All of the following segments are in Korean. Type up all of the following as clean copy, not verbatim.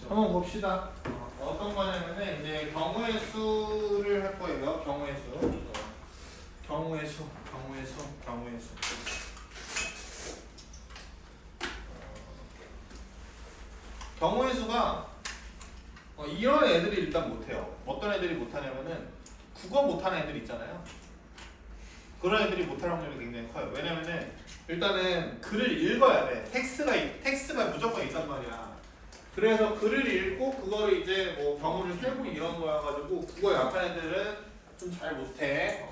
한번 봅시다. 어떤 거냐면은 이제 경우의 수를 할 거예요. 경우의 수. 경우의 수. 경우의 수가 이런 애들이 일단 못해요. 어떤 애들이 못하냐면은 국어 못하는 애들 있잖아요. 그런 애들이 못할 확률이 굉장히 커요. 왜냐면은 일단은 글을 읽어야 돼. 텍스트가 무조건 있단 말이야. 그래서 글을 읽고 그거를 이제 뭐 경우를 세고 이런 거여가지고 국어 약한 애들은 좀 잘 못해.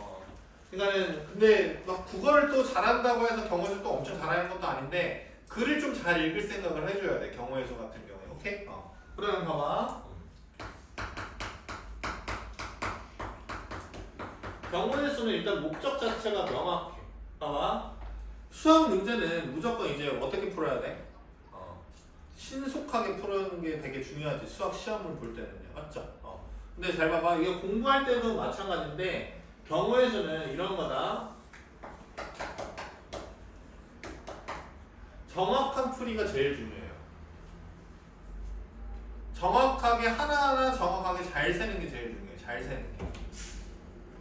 그러니까는 근데 막 국어를 또 잘한다고 해서 경우를 또 엄청 잘하는 것도 아닌데 글을 좀 잘 읽을 생각을 해줘야 돼. 경우의 수 같은 경우에. 오케이? 그러면 봐봐. 경우의 수는 일단 목적 자체가 명확해. 봐봐. 수학 문제는 무조건 이제 어떻게 풀어야 돼? 신속하게 푸는 게 되게 중요하지. 수학 시험을 볼 때는요. 맞죠? 근데 잘 봐봐. 이거 공부할 때도 마찬가지인데 경우의 수는 이런 거다. 정확한 풀이가 제일 중요해요. 정확하게 하나하나 정확하게 잘 세는 게 제일 중요해. 잘 세는 게.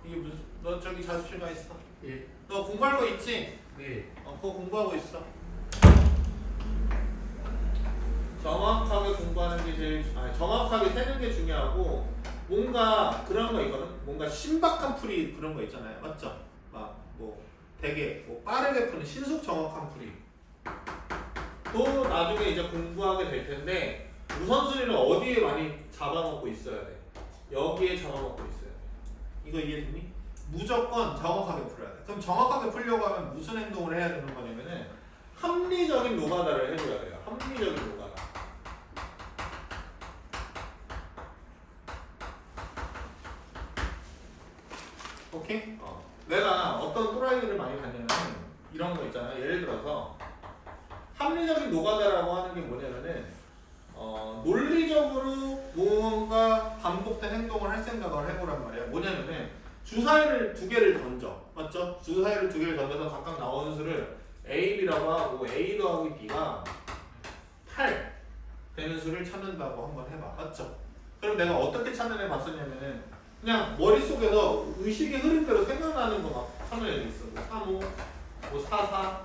이게 무슨 너 저기 자습실가 있어? 예. 너 공부할 거 있지? 네. 그거 공부하고 있어. 정확하게 공부하는 게 제일 정확하게 세는 게 중요하고 뭔가 그런 거 있거든. 뭔가 신박한 풀이 그런 거 있잖아요. 맞죠? 막 뭐 되게 뭐 빠르게 푸는 신속 정확한 풀이. 또 나중에 이제 공부하게 될 텐데 우선순위를 어디에 많이 잡아먹고 있어야 돼? 여기에 잡아먹고 있어야 돼. 이거 이해됐니? 무조건 정확하게 풀어야 돼. 그럼 정확하게 풀려고 하면 무슨 행동을 해야 되는 거냐면은 합리적인 노가다를 해줘야 돼요. 합리적인 노가다. 오케이? 내가 어떤 또라이들을 많이 봤냐면 이런 거 있잖아요. 예를 들어서 합리적인 노가다라고 하는 게 뭐냐면은 논리적으로 뭔가 반복된 행동을 할 생각을 해보란 말이야. 뭐냐면은 주사위를 두 개를 던져. 맞죠? 주사위를 두 개를 던져서 각각 나오는 수를 A, B라고 하고 A 더하기 B가 8 되는 수를 찾는다고 한번 해봐. 맞죠? 그럼 내가 어떻게 찾는 애 봤었냐면은 그냥 머릿속에서 의식의 흐름대로 생각나는 거 막 찾는 애들 있어. 뭐 3, 5, 뭐 4, 4,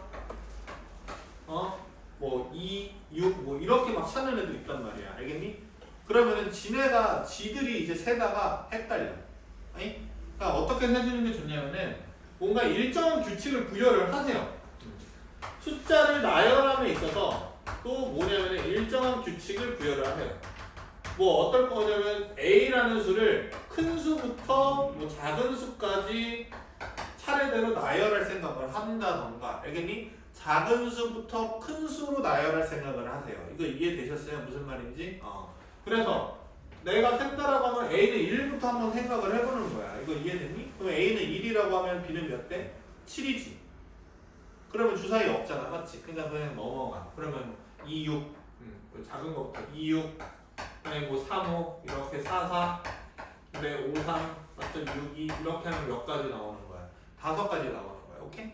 뭐 2, 6, 뭐 이렇게 막 찾는 애들 있단 말이야. 알겠니? 그러면은 지들이 이제 세다가 헷갈려. 아니? 그러니까 어떻게 세주는 게 좋냐면은 뭔가 일정한 규칙을 부여를 하세요. 숫자를 나열함에 있어서 또 뭐냐면은 일정한 규칙을 부여를 하세요. 뭐 어떨 거냐면 A라는 수를 큰 수부터 뭐 작은 수까지 차례대로 나열할 생각을 한다던가. 알겠니? 작은 수부터 큰 수로 나열할 생각을 하세요. 이거 이해되셨어요? 무슨 말인지? 그래서 내가 센다라고 하면 A는 1부터 한번 생각을 해보는 거야. 이거 이해됐니? 그럼 A는 1이라고 하면 B는 몇 대? 7이지. 그러면 주사위 없잖아. 맞지? 그러니까 그냥 넘어가. 그러면 2, 6 작은 거부터 2, 6 그다음에 뭐 3, 5 이렇게 4, 4 그다음에 5, 3 맞죠? 6, 2 이렇게 하면 몇 가지 나오는 거야? 5가지 나오는 거야. 오케이?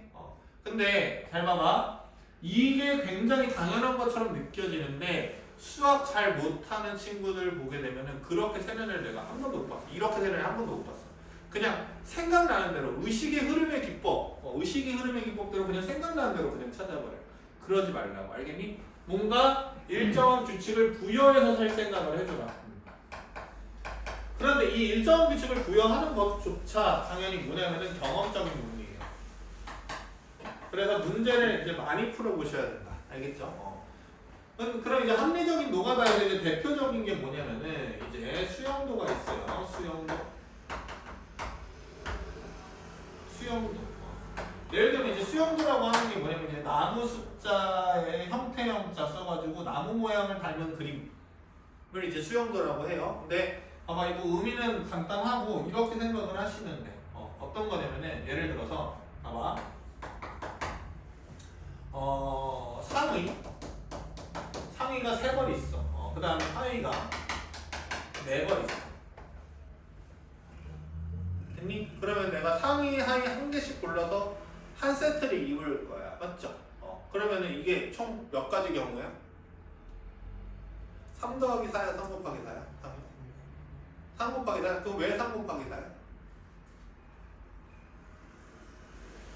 근데 잘 봐봐. 이게 굉장히 당연한 것처럼 느껴지는데 수학 잘 못하는 친구들 보게 되면은 그렇게 세는 애를 내가 한 번도 못 봤어. 이렇게 세는 애를 한 번도 못 봤어. 그냥 생각나는 대로 의식의 흐름의 기법, 의식의 흐름의 기법대로 그냥 생각나는 대로 그냥 찾아버려. 그러지 말라고. 알겠니? 뭔가 일정한 규칙을 부여해서 살 생각을 해줘라. 그런데 이 일정한 규칙을 부여하는 것조차 당연히 뭐냐면은 경험적인 문제예요. 그래서 문제를 이제 많이 풀어보셔야 된다. 알겠죠? 그럼 이제 합리적인 노가다에서 이제 대표적인 게 뭐냐면은 이제 수영도가 있어요. 수영도. 예를 들면 이제 수영도라고 하는 게 뭐냐면 이제 나무 숫자의 형태형 자 써가지고 나무 모양을 닮은 그림을 이제 수영도라고 해요. 근데 봐봐 이거 의미는 간단하고 이렇게 생각을 하시면 돼. 어떤 거냐면은 예를 들어서 봐봐. 상의가 3번 있어. 그 다음에 하의가 4번 있어. 됐니? 그러면 내가 상의, 하의 한 개씩 골라서 한 세트를 입을 거야. 맞죠? 그러면은 이게 총 몇 가지 경우야? 3 더하기 4야, 3 곱하기 4야? 3 곱하기 4야? 그럼 왜 3 곱하기 4야?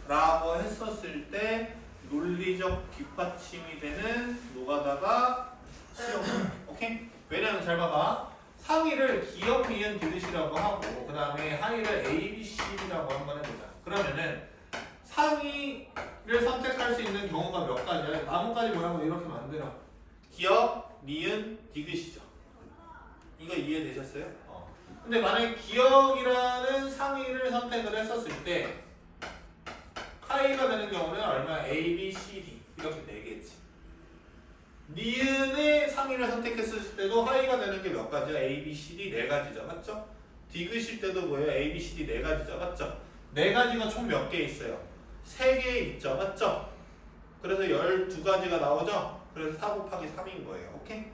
라고 했었을 때 논리적 뒷받침이 되는 노가다가 수용. 오케이? 왜냐면 잘 봐봐. 상위를 기역, 니은, 디귿이라고 하고 그 다음에 하위를 A, B, C라고 한번 해보자. 그러면은 상위를 선택할 수 있는 경우가 몇 가지야? 나뭇가지 모양으로 이렇게 만들어. 기역, 니은, 디귿이죠. 이거 이해되셨어요? 근데 만약에 기역이라는 상위를 선택을 했었을 때 하위가 되는 경우는 얼마? A, B, C, D 이렇게 4개지. 니은의 상위를 선택했을 때도 하위가 되는 게 몇 가지야? A, B, C, D 4가지죠. 맞죠? 디귿일 때도 뭐예요? A, B, C, D 4가지죠. 맞죠? 4가지가 총 몇 개 있어요? 3개 있죠. 맞죠? 그래서 12가지가 나오죠? 그래서 4 곱하기 3인 거예요. 오케이?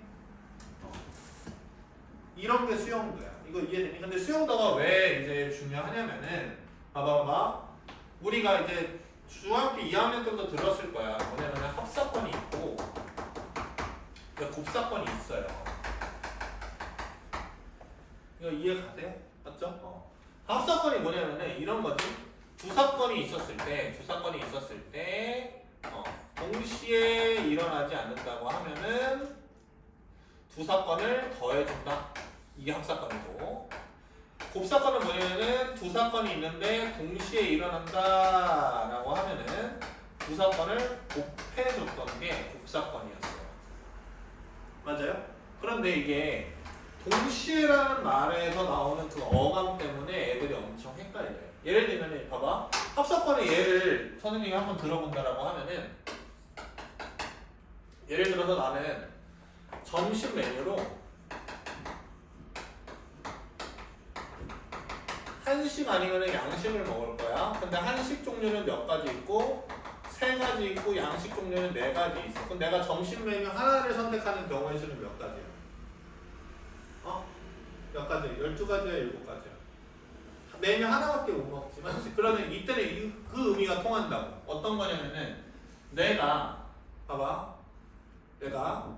이런 게 수용도야. 이거 이해되니? 근데 수용도가 왜 이제 중요하냐면은 봐봐. 우리가 이제 중학교 2학년 때도 들었을 거야. 뭐냐면 합사건이 있고 곱사건이 있어요. 이거 이해가 돼? 맞죠? 합사건이 뭐냐면은 이런 거지. 두 사건이 있었을 때 동시에 일어나지 않는다고 하면은 두 사건을 더해준다. 이게 합사건이고, 곱사건은 뭐냐면은 두 사건이 있는데 동시에 일어난다라고 하면은 두 사건을 곱해줬던 게 곱사건이었어요. 맞아요? 그런데 이게 동시에라는 말에서 나오는 그 어감 때문에 애들이 엄청 헷갈려요. 예를 들면 봐봐. 합사건의 예를 선생님이 한번 들어본다라고 하면은 예를 들어서 나는 점심 메뉴로 한식 아니면 양식을 먹을 거야. 근데 한식 종류는 몇 가지 있고 3가지 있고 양식 종류는 4가지 있어. 그럼 내가 점심 메뉴 하나를 선택하는 경우의 수는 몇 가지야? 몇 가지? 12가지야? 7가지야? 메뉴 하나밖에 못 먹지. 맞지? 그러면 이때는 그 의미가 통한다고. 어떤 거냐면은 내가 봐봐. 내가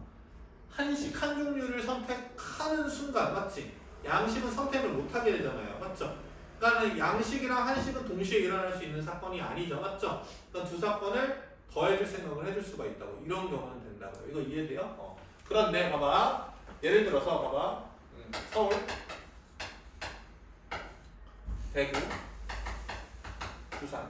한식 한 종류를 선택하는 순간 맞지? 양식은 선택을 못하게 되잖아요. 맞죠? 그러니까 양식이랑 한식은 동시에 일어날 수 있는 사건이 아니죠. 맞죠? 그러니까 두 사건을 더해줄 생각을 해줄 수가 있다고. 이런 경우는 된다고요. 이거 이해돼요? 그런데 봐봐. 예를 들어서 봐봐. 서울, 대구, 부산이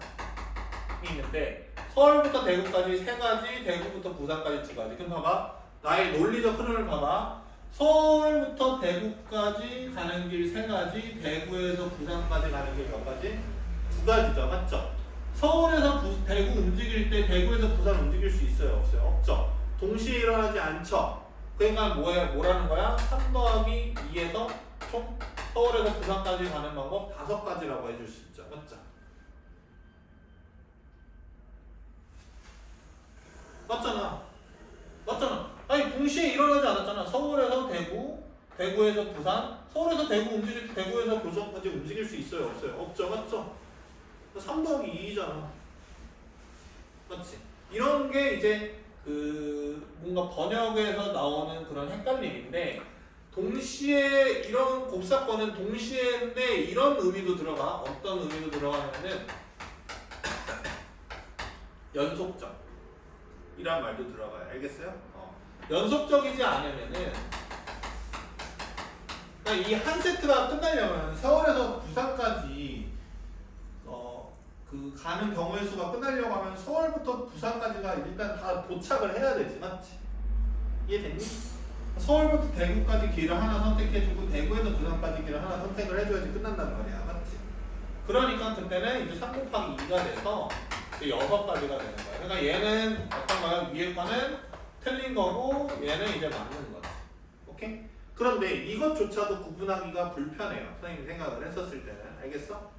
있는데 서울부터 대구까지 3가지, 대구부터 부산까지 2가지. 그럼 봐봐. 나의 논리적 흐름을 봐봐. 서울부터 대구까지 가는 길 3가지, 대구에서 부산까지 가는 길 몇 가지? 2가지죠. 맞죠? 서울에서 대구 움직일 때 대구에서 부산 움직일 수 있어요? 없어요? 없죠? 동시에 일어나지 않죠? 그러니까 뭐라는 거야? 3 더하기 2에서 총 서울에서 부산까지 가는 방법 5가지라고 해줄 수 있죠. 맞죠? 맞잖아. 아니 동시에 일어나지 않았잖아. 서울에서 대구, 대구에서 부산, 서울에서 대구 움직일 때 대구에서 부산까지 움직일 수 있어요? 없어요? 없죠. 맞죠? 3 더하기 2잖아. 맞지? 이런 게 이제 뭔가 번역에서 나오는 그런 헷갈림인데 동시에 이런 곱사건은 동시에인데 이런 의미도 들어가. 어떤 의미도 들어가냐면은 연속적 이란 말도 들어가요. 알겠어요? 연속적이지 않으면은 그러니까 이 한 세트가 끝나려면 서울에서 부산까지 가는 경우의 수가 끝나려고 하면 서울부터 부산까지가 일단 다 도착을 해야 되지. 맞지? 이해됐니? 서울부터 대구까지 길을 하나 선택해주고 대구에서 부산까지 길을 하나 선택을 해줘야지 끝난단 말이야. 맞지? 그러니까 그때는 이제 3 곱하기 2가 돼서 이제 6가지가 되는 거야. 그러니까 얘는 어떤 거야? 위에 거는 틀린 거고 얘는 이제 맞는 거지. 오케이? 그런데 이것조차도 구분하기가 불편해요. 선생님이 생각을 했었을 때는. 알겠어?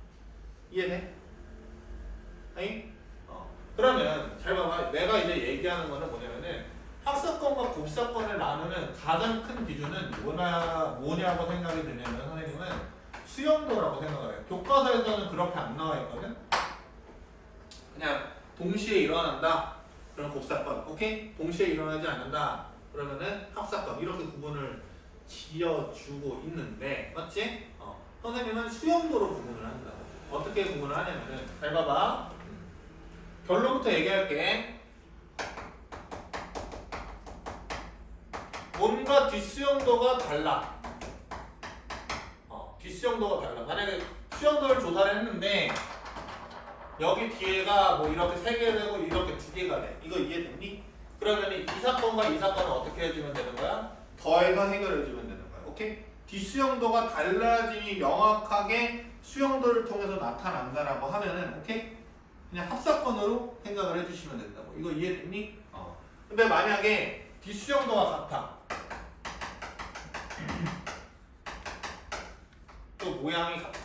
이해돼? 아니? 그러면 잘 봐봐. 내가 이제 얘기하는 거는 뭐냐면은 합사건과 곱사건을 나누는 가장 큰 기준은 뭐냐고 생각이 들냐면 선생님은 수용도라고 생각을 해요. 교과서에서는 그렇게 안 나와 있거든. 그냥 동시에 일어난다. 그럼 곱사건. 오케이? 동시에 일어나지 않는다. 그러면은 합사건 이렇게 구분을 지어주고 있는데 맞지? 선생님은 수용도로 구분을 한다고. 어떻게 구분을 하냐면은 잘 봐봐. 결론부터 얘기할게. 뭔가 뒷수용도가 달라. 뒷수용도가 달라. 만약에 수용도를 조사를 했는데 여기 뒤에가 뭐 이렇게 3개 되고 이렇게 2개가 돼. 이거 이해됐니? 그러면 이 사건과 이 사건을 어떻게 해주면 되는 거야? 더해서 해결해주면 되는 거야. 오케이? 뒷수용도가 달라짐이 명확하게 수용도를 통해서 나타난다라고 하면은 오케이? 그냥 합사건으로 생각을 해주시면 된다고. 이거 이해됐니? 근데 만약에 뒷수용도가 같아. 또 모양이 같아.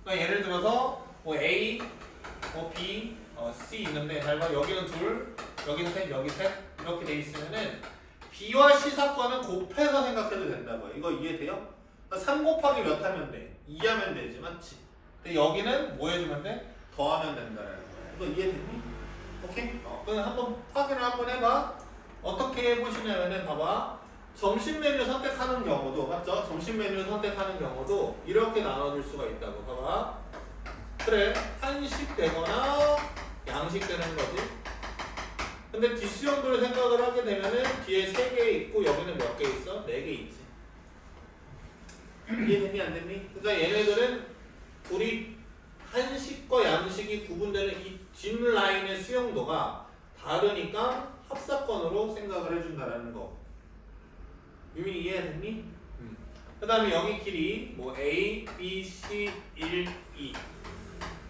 그러니까 예를 들어서 뭐 A, 뭐 B, C 있는데 잘 봐. 여기는 둘, 여기는 셋, 여기 셋 이렇게 돼 있으면은 B와 C 사건은 곱해서 생각해도 된다고요. 이거 이해돼요? 3 곱하기 몇 하면 돼? 2 하면 되지, 맞지? 근데 여기는 뭐 해주면 돼? 더하면 된다라는 거야. 이거 이해됐니? 오케이? 그럼 한번 확인을 한번 해봐. 어떻게 해보시냐면은 봐봐. 점심 메뉴 선택하는 경우도 맞죠? 점심 메뉴 선택하는 경우도 이렇게 나눠줄 수가 있다고. 봐봐. 그래, 한식 되거나 양식 되는 거지. 근데 뒷수용도를 생각을 하게 되면은 뒤에 3개 있고 여기는 몇 개 있어? 4개 있지. 이해됐니 안 됐니? 그러니까 얘네들은 우리 한식과 양식이 구분되는 이 뒷라인의 수용도가 다르니까 합사건으로 생각을 해준다라는 거. 유민이 이해됐니? 그 다음에 여기 길이 뭐 A, B, C, 1, 2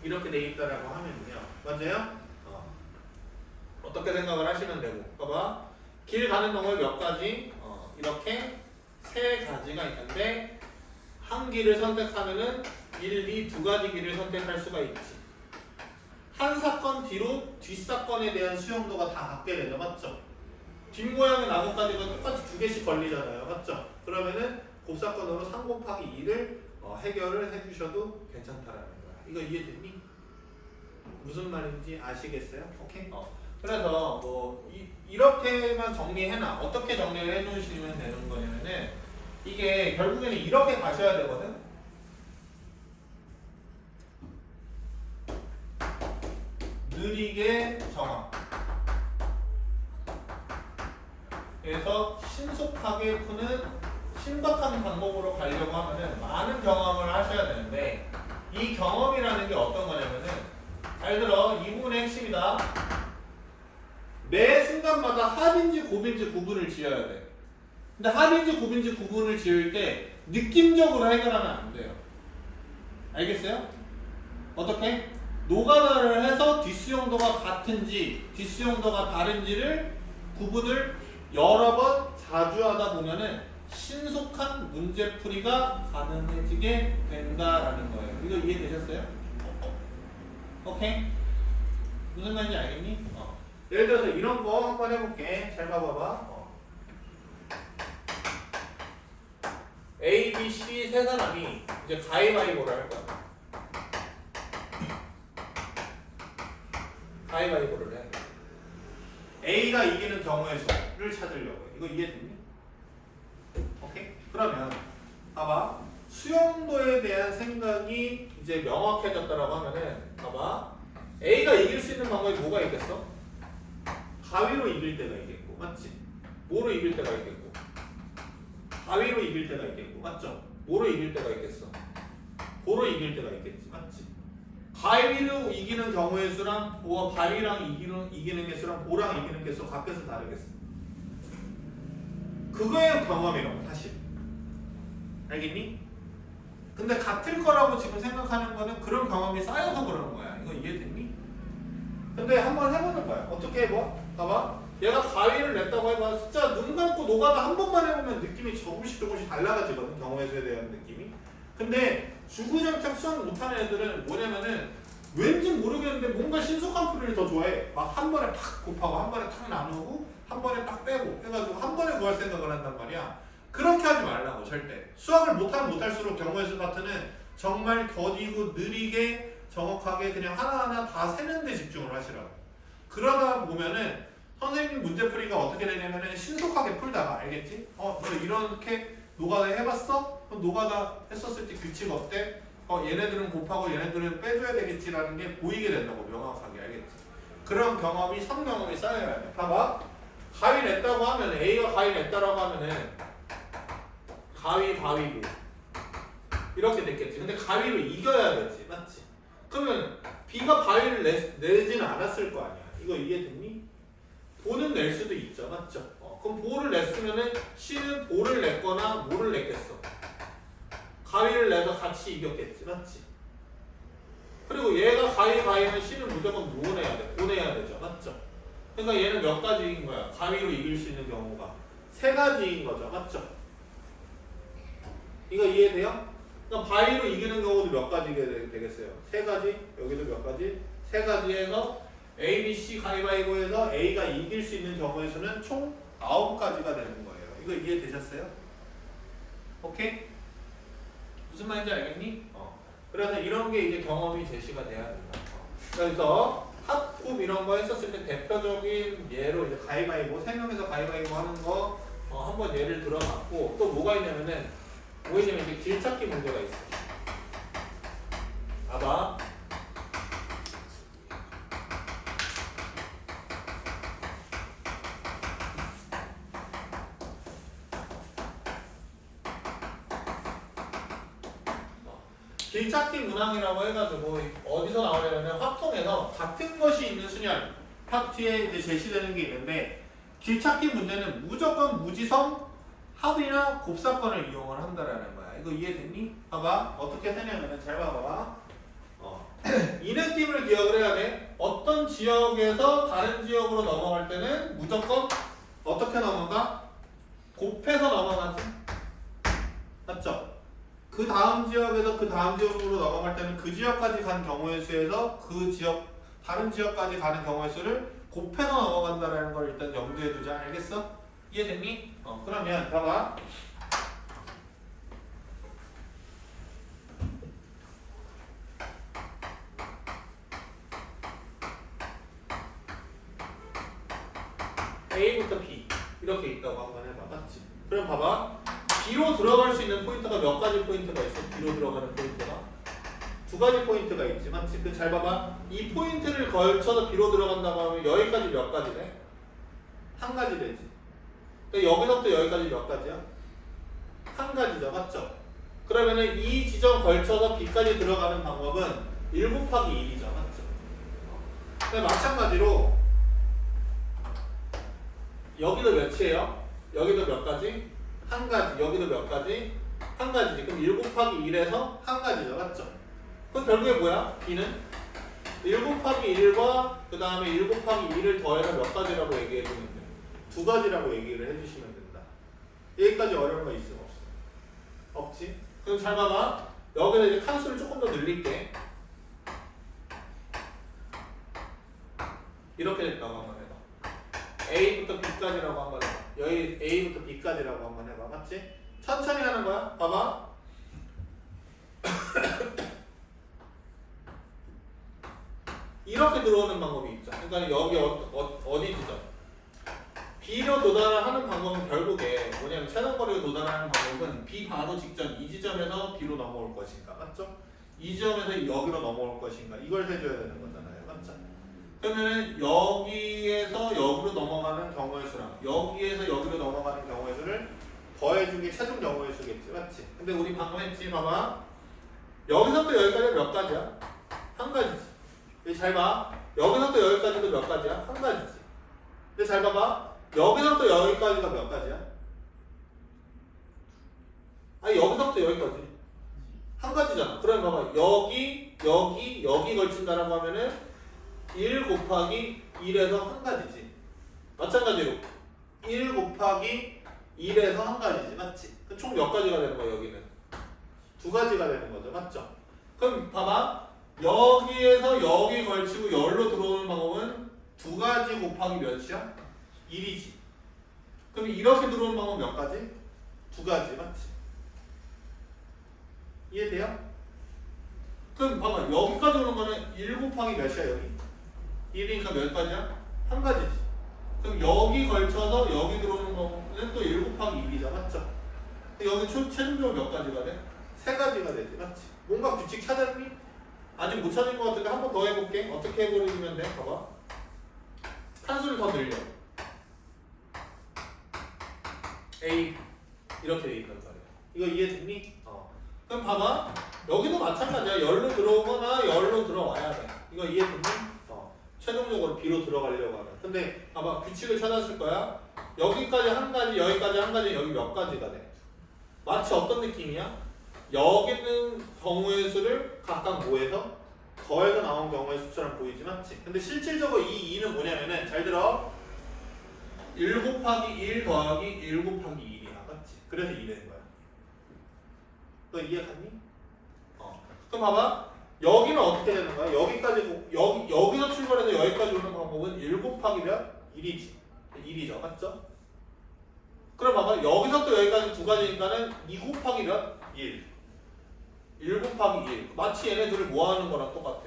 이렇게 돼 있다라고 하면요. 맞아요? 어떻게 생각을 하시면 되고. 봐봐. 길 가는 동안 몇 가지? 이렇게 3가지가 있는데 한 길을 선택하면은 1, 2, 2가지 길을 선택할 수가 있지. 한 사건 뒤로 뒷사건에 대한 수용도가 다 같게 되죠. 맞죠? 뒷모양의 나뭇가지가 똑같이 2개씩 걸리잖아요. 맞죠? 그러면은 곱사건으로 3 곱하기 2를 해결을 해주셔도 괜찮다라는 거야. 이거 이해됐니? 무슨 말인지 아시겠어요? 오케이? 그래서 뭐 이렇게만 정리해놔. 어떻게 정리를 해주시면 되는 거냐면은 이게 결국에는 이렇게 가셔야 되거든. 느리게 정화. 그래서 신속하게 푸는 신박한 방법으로 가려고 하면은 많은 경험을 하셔야 되는데 이 경험이라는 게 어떤 거냐면은 잘 들어. 이 부분의 핵심이다. 매 순간마다 합인지 곱인지 구분을 지어야 돼. 근데 합인지 곱인지 구분을 지을 때 느낌적으로 해결하면 안 돼요. 알겠어요? 어떻게? 노가다를 해서 뒷수용도가 같은지 뒷수용도가 다른지를 구분을 여러 번 자주 하다 보면은 신속한 문제풀이가 가능해지게 된다라는 거예요. 이거 이해되셨어요? 오케이? 무슨 말인지 알겠니? 예를 들어서 이런 거 한번 해볼게. 잘 봐봐봐. A, B, C 3사람이 이제 가위바위보를 할 거야. 가위바위보를 해. A가 이기는 경우의 수를 찾으려고 해. 이거 이해됐니? 오케이? 그러면 봐봐. 수용도에 대한 생각이 이제 명확해졌다라고 하면은 봐봐. A가 이길 수 있는 방법이 뭐가 있겠어? 가위로 이길 때가 있겠고, 맞지? 뭐로 이길 때가 있겠고? 가위로 이길 때가 있겠고, 맞죠? 뭐로 이길 때가 있겠어? 보로 이길 때가 있겠지, 맞지? 가위로 이기는 경우의 수랑 바위랑 이기는 개 수랑 보랑 이기는 개 수 각각서 다르겠어. 그거의 경험이라고 사실. 알겠니? 근데 같을 거라고 지금 생각하는 거는 그런 경험이 쌓여서 그러는 거야. 이거 이해됐니? 근데 한번 해보는 거야. 어떻게 해봐? 봐봐. 얘가 가위를 냈다고 해봐. 진짜 눈 감고 노가다 한 번만 해보면 느낌이 조금씩 달라가지거든. 경험의 수에 대한 느낌이. 근데 주구장창 수학 못하는 애들은 뭐냐면은 왠지 모르겠는데 뭔가 신속한 풀이를 더 좋아해. 막 한 번에 팍 곱하고 한 번에 탁 나누고 한 번에 딱 빼고 해가지고 한 번에 구할 생각을 한단 말이야. 그렇게 하지 말라고 절대. 수학을 못하면 못할수록 경우의 수 파트는 정말 더디고 느리게 정확하게 그냥 하나하나 다 세는 데 집중을 하시라고. 그러다 보면은 선생님 문제풀이가 어떻게 되냐면은 신속하게 풀다가 알겠지? 너 이렇게 노가다 해봤어? 그럼 노가다 했었을 때 규칙 어때? 얘네들은 곱하고 얘네들은 빼줘야 되겠지라는 게 보이게 된다고 명확하게 알겠지? 그런 경험이 성경험이 쌓여야 돼. 봐봐. 가위 냈다고 하면 A가 가위 냈다라고 하면은 가위 바위고 이렇게 됐겠지. 근데 가위로 이겨야 되지, 맞지? 그러면 B가 가위를 내지는 않았을 거 아니야. 이거 이해됐니? 보는 낼 수도 있죠, 맞죠? 그럼 보를 냈으면은 C는 보를 냈거나 뭐를 냈겠어? 가위를 내서 같이 이겼겠지, 맞지? 그리고 얘가 가위면 C는 무조건 뭐 내야 돼? 보내야 되죠, 맞죠? 그러니까 얘는 몇 가지인 거야? 가위로 이길 수 있는 경우가 세 가지인 거죠, 맞죠? 이거 이해돼요? 그러니까 바위로 이기는 경우도 몇 가지가 되겠어요? 세 가지, 여기도 몇 가지? 세 가지에서 A, B, C 가위바위보에서 A가 이길 수 있는 경우의 수는 총 9가지가 되는 거예요. 이거 이해되셨어요? 오케이? 무슨 말인지 알겠니? 그래서 이런 게 이제 경험이 제시가 돼야 된다. 그래서 합굽 이런 거 했었을 때 대표적인 예로 이제 가위바위보, 3명에서 가위바위보 하는 거 한번 예를 들어봤고 또 뭐가 있냐면은 이제 길찾기 문제가 있어. 봐봐. 길찾기 문항이라고 해가지고 어디서 나오냐면 확통에서 같은 것이 있는 수열 파트에 이제 제시되는 게 있는데 길찾기 문제는 무조건 무지성 합이나 곱사건을 이용을 한다라는 거야. 이거 이해됐니? 봐봐. 어떻게 되냐면은 잘 봐봐. 이 느낌을 기억을 해야 돼. 어떤 지역에서 다른 지역으로 넘어갈 때는 무조건 어떻게 넘어가? 곱해서 넘어가지. 맞죠? 그 다음 지역에서 그 다음 지역으로 넘어갈 때는 그 지역까지 간 경우의 수에서 그 지역 다른 지역까지 가는 경우의 수를 곱해서 넘어간다라는 걸 일단 염두에 두자. 알겠어? 이해됐니? 그러면 봐봐. A부터 B 이렇게 있다고 한번 해봐. 맞지? 그럼 봐봐. B로 들어갈 수 있는 포인트가 몇 가지 포인트가 있어? B로 들어가는 포인트가? 2가지 포인트가 있지. 맞지? 그 잘 봐봐. 이 포인트를 걸쳐서 B로 들어간다고 하면 여기까지 몇 가지네? 한 가지 되지. 그러니까 여기서부터 여기까지 몇 가지야? 한 가지죠. 맞죠? 그러면은 이 지점 걸쳐서 B까지 들어가는 방법은 1 곱하기 1이죠. 맞죠? 근데 마찬가지로 여기도 몇이에요? 여기도 몇 가지? 한 가지. 여기도 몇 가지? 한 가지지. 그럼 1 곱하기 1에서 한 가지죠. 맞죠? 그럼 결국에 뭐야? B는 1 곱하기 1과 그 다음에 1 곱하기 2를 더해서 몇 가지라고 얘기해주면 돼? 2가지라고 얘기를 해주시면 된다. 여기까지 어려운 거 있음 없어? 없지? 그럼 잘 봐봐. 여기서 이제 칸수를 조금 더 늘릴게. 이렇게 됐다고 한번 해봐. A부터 B까지라고 한번 해봐. 여기 A부터 B까지라고 한번 해봐. 맞지? 천천히 하는 거야. 봐봐. 이렇게 들어오는 방법이 있죠. 그러니까 여기 어디 지점? B로 도달하는 방법은 결국에 뭐냐면 최단거리로 도달하는 방법은 B 바로 직전 이 지점에서 B로 넘어올 것인가, 맞죠? 이 지점에서 여기로 넘어올 것인가 이걸 해줘야 되는 거잖아요, 맞죠? 그러면은 여기에서 여기로 넘어가는 경우의 수랑 여기에서 여기로 넘어가는 경우의 수를 더해준 게 최종 경우의 수겠지, 맞지? 근데 우리 방금 했지, 봐봐. 여기서부터 여기까지 몇 가지야? 한 가지지. 잘 봐. 여기서부터 여기까지도 몇 가지야? 한 가지지. 근데 잘 봐봐. 여기서부터 여기까지가 몇 가지야? 아니 여기서부터 여기까지 한 가지잖아. 그럼 봐봐. 여기 걸친다라고 하면은 1 곱하기 1에서 한 가지지. 마찬가지로 1 곱하기 1에서 한 가지지. 맞지? 총 몇 가지가 되는 거야 여기는? 2가지가 되는 거죠. 맞죠? 그럼 봐봐. 여기에서 여기 걸치고 열로 들어오는 방법은 2가지 곱하기 몇이야? 1이지. 그럼 이렇게 들어오는 방법은 몇 가지? 2가지. 맞지? 이해돼요? 그럼 봐봐. 여기까지 오는 거는 1 곱하기 몇이야 여기? 1이니까 몇 가지야? 한 가지지. 그럼 여기 걸쳐서 여기 들어오는 거는 또 1 곱하기 1이죠. 맞죠? 여기 최종적으로 몇 가지가 돼? 세 가지가 되지. 맞지? 뭔가 규칙 찾았니? 아직 못 찾은 것 같은데 한 번 더 해볼게. 어떻게 해버리면 돼? 봐봐. 칸수를 더 늘려. A 이렇게 돼 있단 말이야. 이거 이해됐니? 그럼 봐봐. 여기도 마찬가지야. 열로 들어오거나 열로 들어와야 돼. 이거 이해됐니? 최종적으로 B로 들어가려고 하면. 근데 봐봐. 규칙을 찾았을 거야. 여기까지 한 가지, 여기까지 한 가지, 여기 몇 가지가 돼. 마치 어떤 느낌이야? 여기는 경우의 수를 각각 뭐해서? 더해서 나온 경우의 수처럼 보이지 맞지? 근데 실질적으로 이 2는 뭐냐면은 잘 들어. 1 곱하기 1 더하기 1 곱하기 1이야. 맞지? 그래서 2 되는 거야. 너 이해갔니? 그럼 봐봐. 여기는 어떻게 되는 거야? 여기까지, 여기서 출발해서 여기까지 오는 방법은 1 곱하기 몇? 1이지. 1이죠. 맞죠? 그럼 봐봐. 여기서부터 여기까지 두 가지니까는 2 곱하기 몇? 1. 1 곱하기 1. 마치 얘네들을 뭐 하는 거랑 똑같아.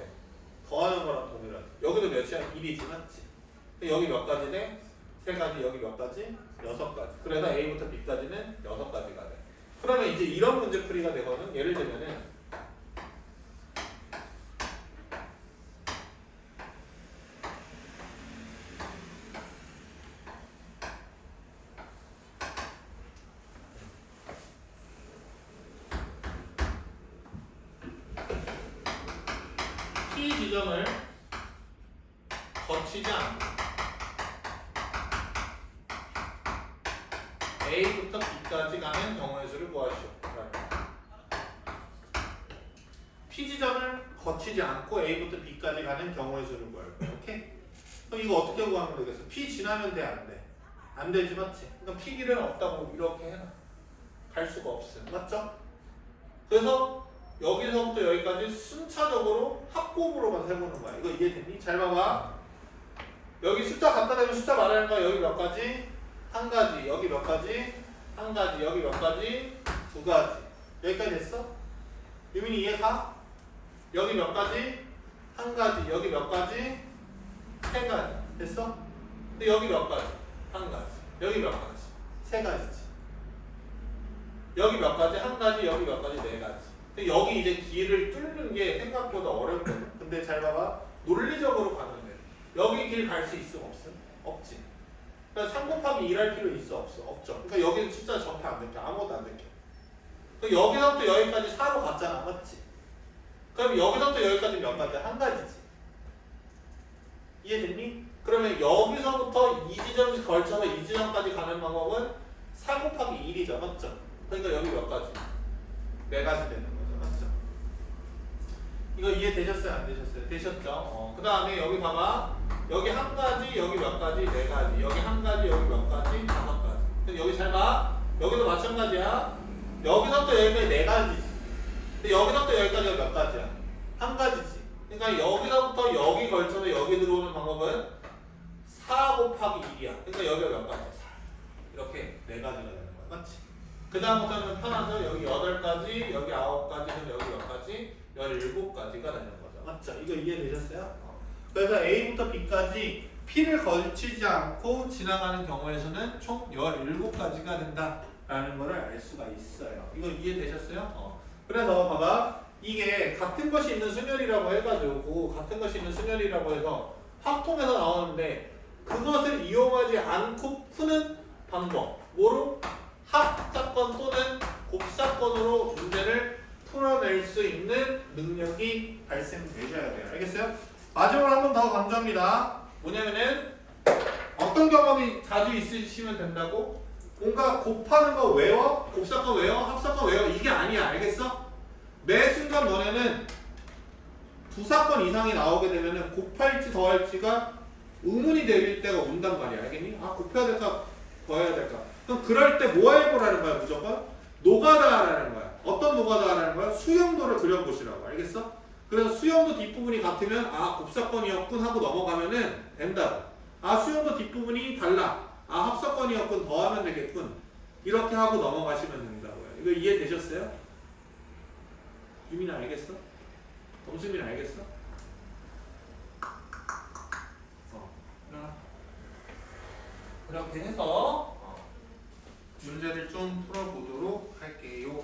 더하는 거랑 동일하지. 여기도 몇이야? 1이지. 맞지? 여기 몇 가지네? 3가지. 여기 몇 가지? 6가지. 그래서 A부터 B까지는 6가지가 돼. 그러면 이제 이런 문제풀이가 되거든. 예를 들면은 P 지점을 거치지 않고 A부터 B까지 가는 경우의 수를 구하시오. P 지점을 거치지 않고 A부터 B까지 가는 경우의 수를 구할 거야. 오케이? 그럼 이거 어떻게 구하면 되겠어? P 지나면 돼, 안 돼? 안 되지, 맞지? 그러니까 P 길이는 없다고 이렇게 해놔. 갈 수가 없어. 맞죠? 그래서 여기서부터 여기까지 순차적으로 합곱으로만 해보는 거야. 이거 이해됐니? 잘 봐봐. 여기 숫자 갖다 대면 숫자 말하는 거야. 여기 몇 가지? 한 가지. 여기 몇 가지? 한 가지. 여기 몇 가지? 두 가지. 여기까지 됐어? 유민이 이해가? 여기 몇 가지? 한 가지. 여기 몇 가지? 세 가지. 됐어? 근데 여기 몇 가지? 한 가지. 여기 몇 가지? 세 가지지. 여기 몇 가지? 한 가지. 여기 몇 가지? 네 가지. 근데 여기 이제 길을 뚫는 게 생각보다 어렵거든. 근데 잘 봐봐. 논리적으로 가면 돼. 여기 길 갈 수 있어? 없음? 없지. 그러니까 3 곱하기 1 할 필요 있어? 없어? 없죠. 그러니까 여기는 숫자 접해 안 될게. 아무것도 안 될게. 그러니까 여기서부터 여기까지 4로 갔잖아. 맞지? 그럼 여기서부터 여기까지 몇 가지야? 한 가지지. 이해됐니? 그러면 여기서부터 이 지점에 걸쳐서 이 지점까지 가는 방법은 4 곱하기 1이죠. 맞죠? 그러니까 여기 몇 가지? 4가지 되는 거죠. 맞죠? 이거 이해되셨어요? 안 되셨어요? 되셨죠? 그 다음에 여기 봐봐. 여기 한 가지, 여기 몇 가지? 4가지. 여기 한 가지, 여기 몇 가지? 5가지. 근데 여기 잘 봐. 여기도 마찬가지야. 여기서부터 여기까지 4가지지. 근데 여기서부터 여기까지가 몇 가지야? 한 가지지. 그러니까 여기서부터 여기 걸쳐서 여기 들어오는 방법은 4 곱하기 1이야. 그러니까 여기가 몇 가지야? 4. 이렇게 4가지가 되는 거야. 맞지? 그 다음부터는 편하죠. 여기 8가지, 여기 9가지는 여기 몇 가지? 17가지가 되는 거죠. 맞죠? 이거 이해되셨어요? 그래서 A부터 B까지 P를 걸치지 않고 지나가는 경우의 수는 총 17가지가 된다라는 것을 알 수가 있어요. 이거 이해되셨어요? 그래서 봐봐. 이게 같은 것이 있는 순열이라고 해가지고 같은 것이 있는 순열이라고 해서 확통해서 나오는데 그것을 이용하지 않고 푸는 방법. 뭐로? 합사건 또는 곱사건으로 문제를 풀어낼 수 있는 능력이 발생되셔야 돼요. 알겠어요? 마지막으로 한 번 더 강조합니다. 뭐냐면은 어떤 경험이 자주 있으시면 된다고? 뭔가 곱하는 거 외워? 곱사건 외워? 합사건 외워? 이게 아니야. 알겠어? 매 순간 너네는 두 사건 이상이 나오게 되면은 곱할지 더할지가 의문이 될 때가 온단 말이야. 알겠니? 아, 곱해야 될까? 더해야 될까? 그럼 그럴 때 뭐 해보라는 거야? 무조건? 노가다라는 거야. 어떤 노가다라는 거야? 수용도를 그려보시라고. 알겠어? 그래서 수용도 뒷부분이 같으면 아, 곱사건이었군 하고 넘어가면은 된다고. 아, 수용도 뒷부분이 달라. 아, 합사건이었군. 더하면 되겠군. 이렇게 하고 넘어가시면 된다고요. 이거 이해되셨어요? 유민이 알겠어? 범수민 알겠어? 일어나. 그렇게 해서 문제를 좀 풀어보도록 할게요.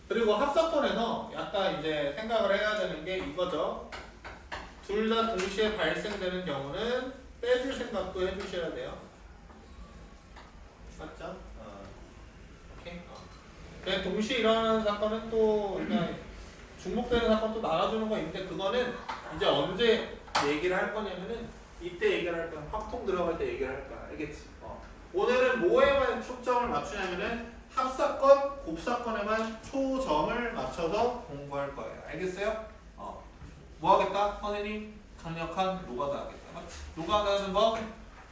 그리고 합사건에서 약간 이제 생각을 해야 되는 게 이거죠. 둘 다 동시에 발생되는 경우는 빼줄 생각도 해주셔야 돼요. 맞죠? 오케이. 그냥 동시에 일어나는 사건은 또 그냥 중복되는 사건 또 나눠주는 거 있는데 그거는 이제 언제 얘기를 할 거냐면은 이때 얘기를 할 거야. 확통 들어갈 때 얘기를 할 거야. 알겠지? 오늘은 뭐에만 초점을 맞추냐면은 합사건, 곱사건에만 초점을 맞춰서 공부할 거예요. 알겠어요? 뭐 하겠다? 선생님 강력한 노가다 하겠다. 맞지? 노가다는 거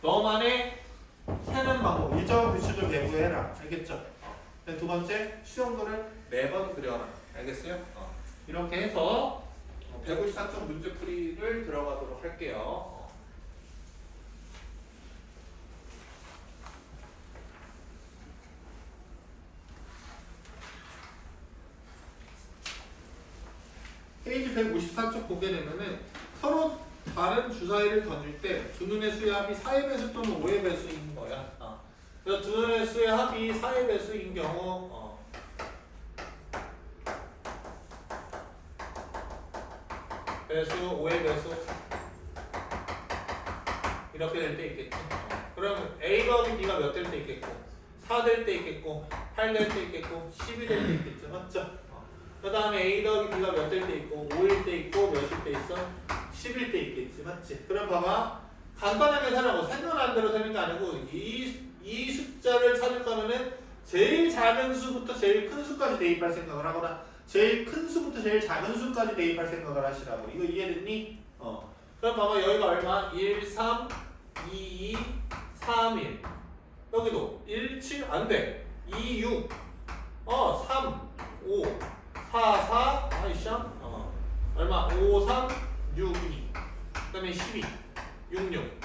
너만의 세는 방법, 일정 규칙을 배부해라. 알겠죠? 두 번째, 수용도를 매번 그려라. 알겠어요? 이렇게 해서 154쪽 문제풀이를 들어가도록 할게요. 페이지 154쪽 보게 되면은 서로 다른 주사위를 던질 때 두 눈의 수의 합이 4의 배수 또는 5의 배수인 거야. 그래서 두 눈의 수의 합이 4의 배수인 경우 배수, 5의 배수 이렇게 될 때 있겠지. 그럼 A 더하기 B가 몇 될 때 있겠고 4 될 때 있겠고 8 될 때 있겠고 12 될 때 있겠죠. 맞죠? 그 다음에 A 더하기 B가 몇 될 때 있고 5일 때 있고 몇일 때 있어? 10일 때 있겠지. 맞지? 그럼 봐봐. 간단하게 세라고 생각나는 대로 세는 게 아니고 이 숫자를 찾을 거면은 제일 작은 수부터 제일 큰 수까지 대입할 생각을 하거나 제일 큰 수부터 제일 작은 수까지 대입할 생각을 하시라고. 이거 이해됐니? 그럼 봐봐. 여기가 얼마? 1, 3, 2, 2, 3, 1. 여기도 1, 7, 안 돼. 2, 6, 3, 5, 4, 4, 아이씨야. 얼마? 5, 3, 6, 2. 그 다음에 12, 6, 6.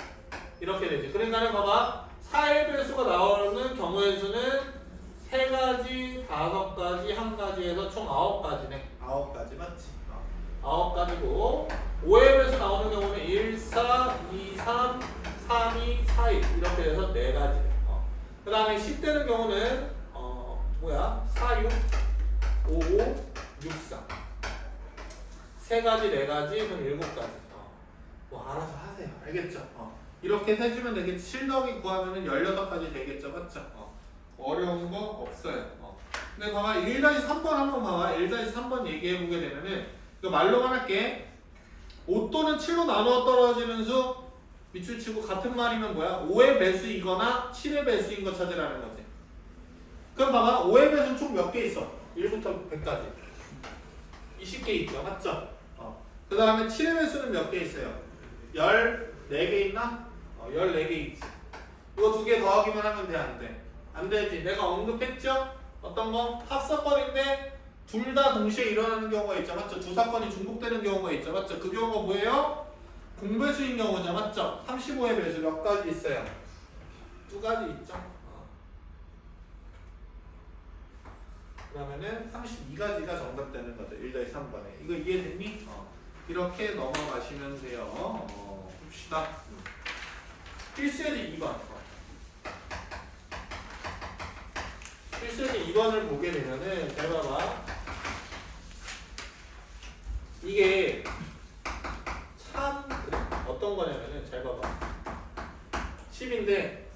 이렇게 되지. 그러니까는 봐봐. 4의 배수가 나오는 경우의 수는 3가지, 5가지, 1가지에서 총 9가지네. 9가지 맞지? 9가지고 5의 배수 나오는 경우는 1, 4, 2, 3, 3, 2, 4, 1 이렇게 해서 4가지. 그 다음에 10되는 경우는 4, 6, 5, 5, 6, 4 3가지, 4가지, 그럼 7가지. 뭐 알아서 하세요. 알겠죠? 이렇게 해주면 되겠지. 7 더하기 9하면은 18가지 되겠죠. 맞죠? 어려운 거 없어요. 근데 봐봐. 1-3번 한번 봐봐. 1-3번 얘기해보게 되면은 이거 말로만 할게. 5 또는 7로 나누어 떨어지는 수 밑줄 치고 같은 말이면 뭐야? 5의 배수이거나 7의 배수인 거 찾으라는 거지. 그럼 봐봐. 5의 배수는 총 몇 개 있어? 1부터 100까지. 20개 있죠. 맞죠? 그 다음에 7의 배수는 몇 개 있어요? 14개 있나? 14개 있지. 이거 2개 더하기만 하면 돼, 안 돼? 안 되지. 내가 언급했죠? 어떤 거? 합사건인데 둘 다 동시에 일어나는 경우가 있죠. 맞죠? 두 사건이 중복되는 경우가 있죠. 맞죠? 그 경우가 뭐예요? 공배수인 경우죠. 맞죠? 35의 배수 몇 가지 있어요? 2가지 있죠. 그러면은 32가지가 정답되는 거죠. 1-3번에. 이거 이해됐니? 이렇게 넘어가시면 돼요. 봅시다. 필수예제 2번. 필수예제 2번을 보게 되면은 잘 봐봐. 이게 참 어떤 거냐면은 잘 봐봐. 10인데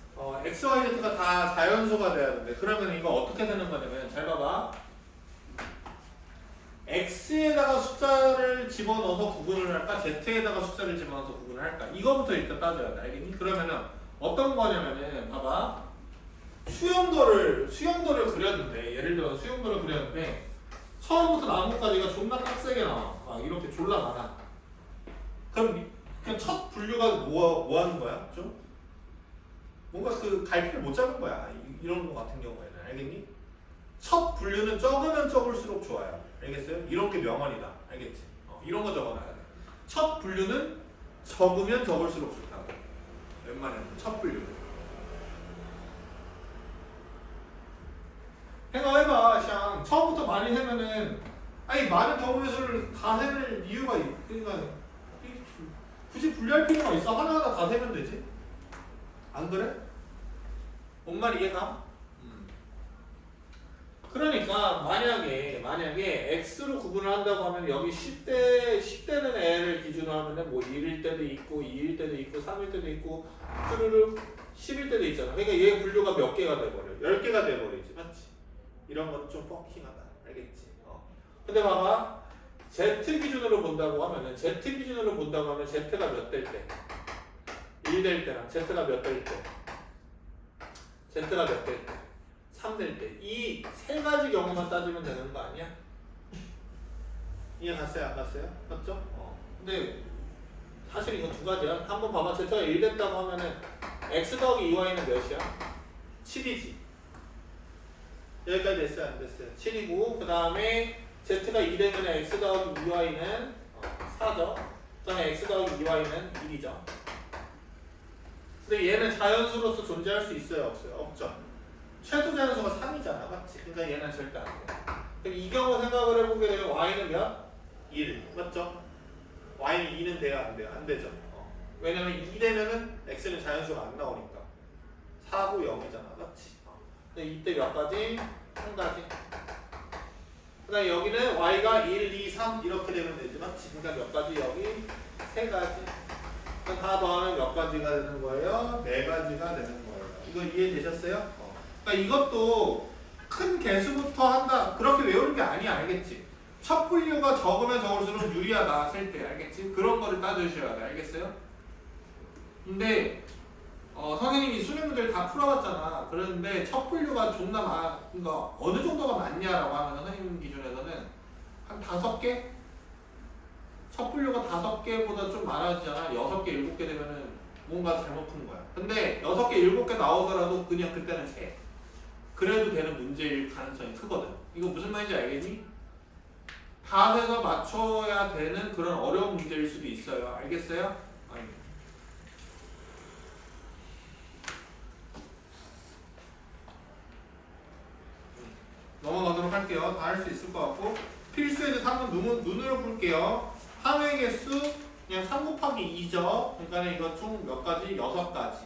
x, y, z가 다 자연수가 돼야 되는데 그러면 이거 어떻게 되는 거냐면 잘 봐봐. x에다가 숫자를 집어넣어서 구분을 할까? z에다가 숫자를 집어넣어서 구분을 할까? 이거부터 일단 따져야 돼. 알겠니? 그러면은 어떤 거냐면은 봐봐. 수용도를 그렸는데 예를 들어 수용도를 그렸는데 처음부터 나뭇가지가 존나 빡세게 나와. 막 이렇게 졸라 많아. 그럼 그냥 첫 분류가 뭐 하는 거야? 좀? 뭔가 그 갈피를 못 잡은 거야. 이런 거 같은 경우에는. 알겠니? 첫 분류는 적으면 적을수록 좋아요. 알겠어요? 이런 게 명언이다. 알겠지? 이런 거 적어놔야 돼. 첫 분류는 적으면 적을수록 좋다고. 웬만하면 첫 분류는. 생각해봐. 그냥 처음부터 많이 세면은 아니 많은 경우의 수를 다 세는 이유가 있으니까 굳이 분리할 필요가 있어? 하나하나 다 세면 되지. 안 그래? 뭔 말 이해가? 그러니까 만약에 x로 구분을 한다고 하면 여기 10대는 애를 기준으로 하면은 뭐 1일 때도 있고 2일 때도 있고 3일 때도 있고 쭈루루 10일 때도 있잖아. 그러니까 얘 분류가 몇 개가 돼버려? 10개가 돼버리지. 맞지? 이런 건 좀 뻑킹하다. 알겠지? 근데 봐봐. Z 기준으로 본다고 하면은 Z가 몇 될 때? 1 될 때랑 Z가 몇 될 때? Z가 몇 될 때? 3 될 때. 이 세 가지 경우만 따지면 되는 거 아니야? 이해 갔어요? 안 갔어요? 맞죠? 근데 사실 이거 두 가지야. 한번 봐봐. Z가 1 됐다고 하면은 X 더하기 2Y는 몇이야? 7이지. 여기까지 됐어요? 안 됐어요? 7이고 그 다음에 Z가 2 되면 X 더하기 2Y는 4죠. 그 다음에 X 더하기 2Y는 1이죠. 근데 얘는 자연수로서 존재할 수 있어요? 없어요? 없죠. 최소 자연수가 3이잖아. 맞지? 그러니까 얘는 절대 안 돼. 그럼 이 경우 생각을 해보게 되면 Y는 몇? 1. 맞죠? Y는 2는 돼요? 안 돼요? 안 되죠. 왜냐면 2 되면은 X는 자연수가 안 나오니까. 4고 0이잖아. 맞지? 근데 이때 몇 가지? 한 가지. 그 다음에 여기는 Y가 1, 2, 3 이렇게 되면 되지. 맞지? 그러니까 몇 가지? 여기 세 가지. 그럼 다 더하면 몇 가지가 되는 거예요? 네 가지가 되는 거예요. 이거 이해되셨어요? 그러니까 이것도 큰 개수부터 한다. 그렇게 외우는 게 아니야. 알겠지? 첫 분류가 적으면 적을수록 유리하다. 셀 때. 알겠지? 그런 거를 따져주셔야 돼. 알겠어요? 근데 선생님이 수능 문제를 다 풀어봤잖아. 그런데 첫 분류가 존나 그러니까 어느 정도가 많냐라고 하면 선생님 기준에서는 한 5개? 첫 분류가 5개보다 좀 많아지잖아. 6개, 7개 되면은 뭔가 잘못 푼 거야. 근데 6개, 7개 나오더라도 그냥 그때는 세. 그래도 되는 문제일 가능성이 크거든. 이거 무슨 말인지 알겠니? 다 해서 맞춰야 되는 그런 어려운 문제일 수도 있어요. 알겠어요? 아니. 넘어가도록 할게요. 다 할 수 있을 것 같고 필수에서 3은 눈으로 풀게요. 함의 개수 그냥 3 곱하기 2죠. 그러니까 이거 총 몇 가지? 6가지.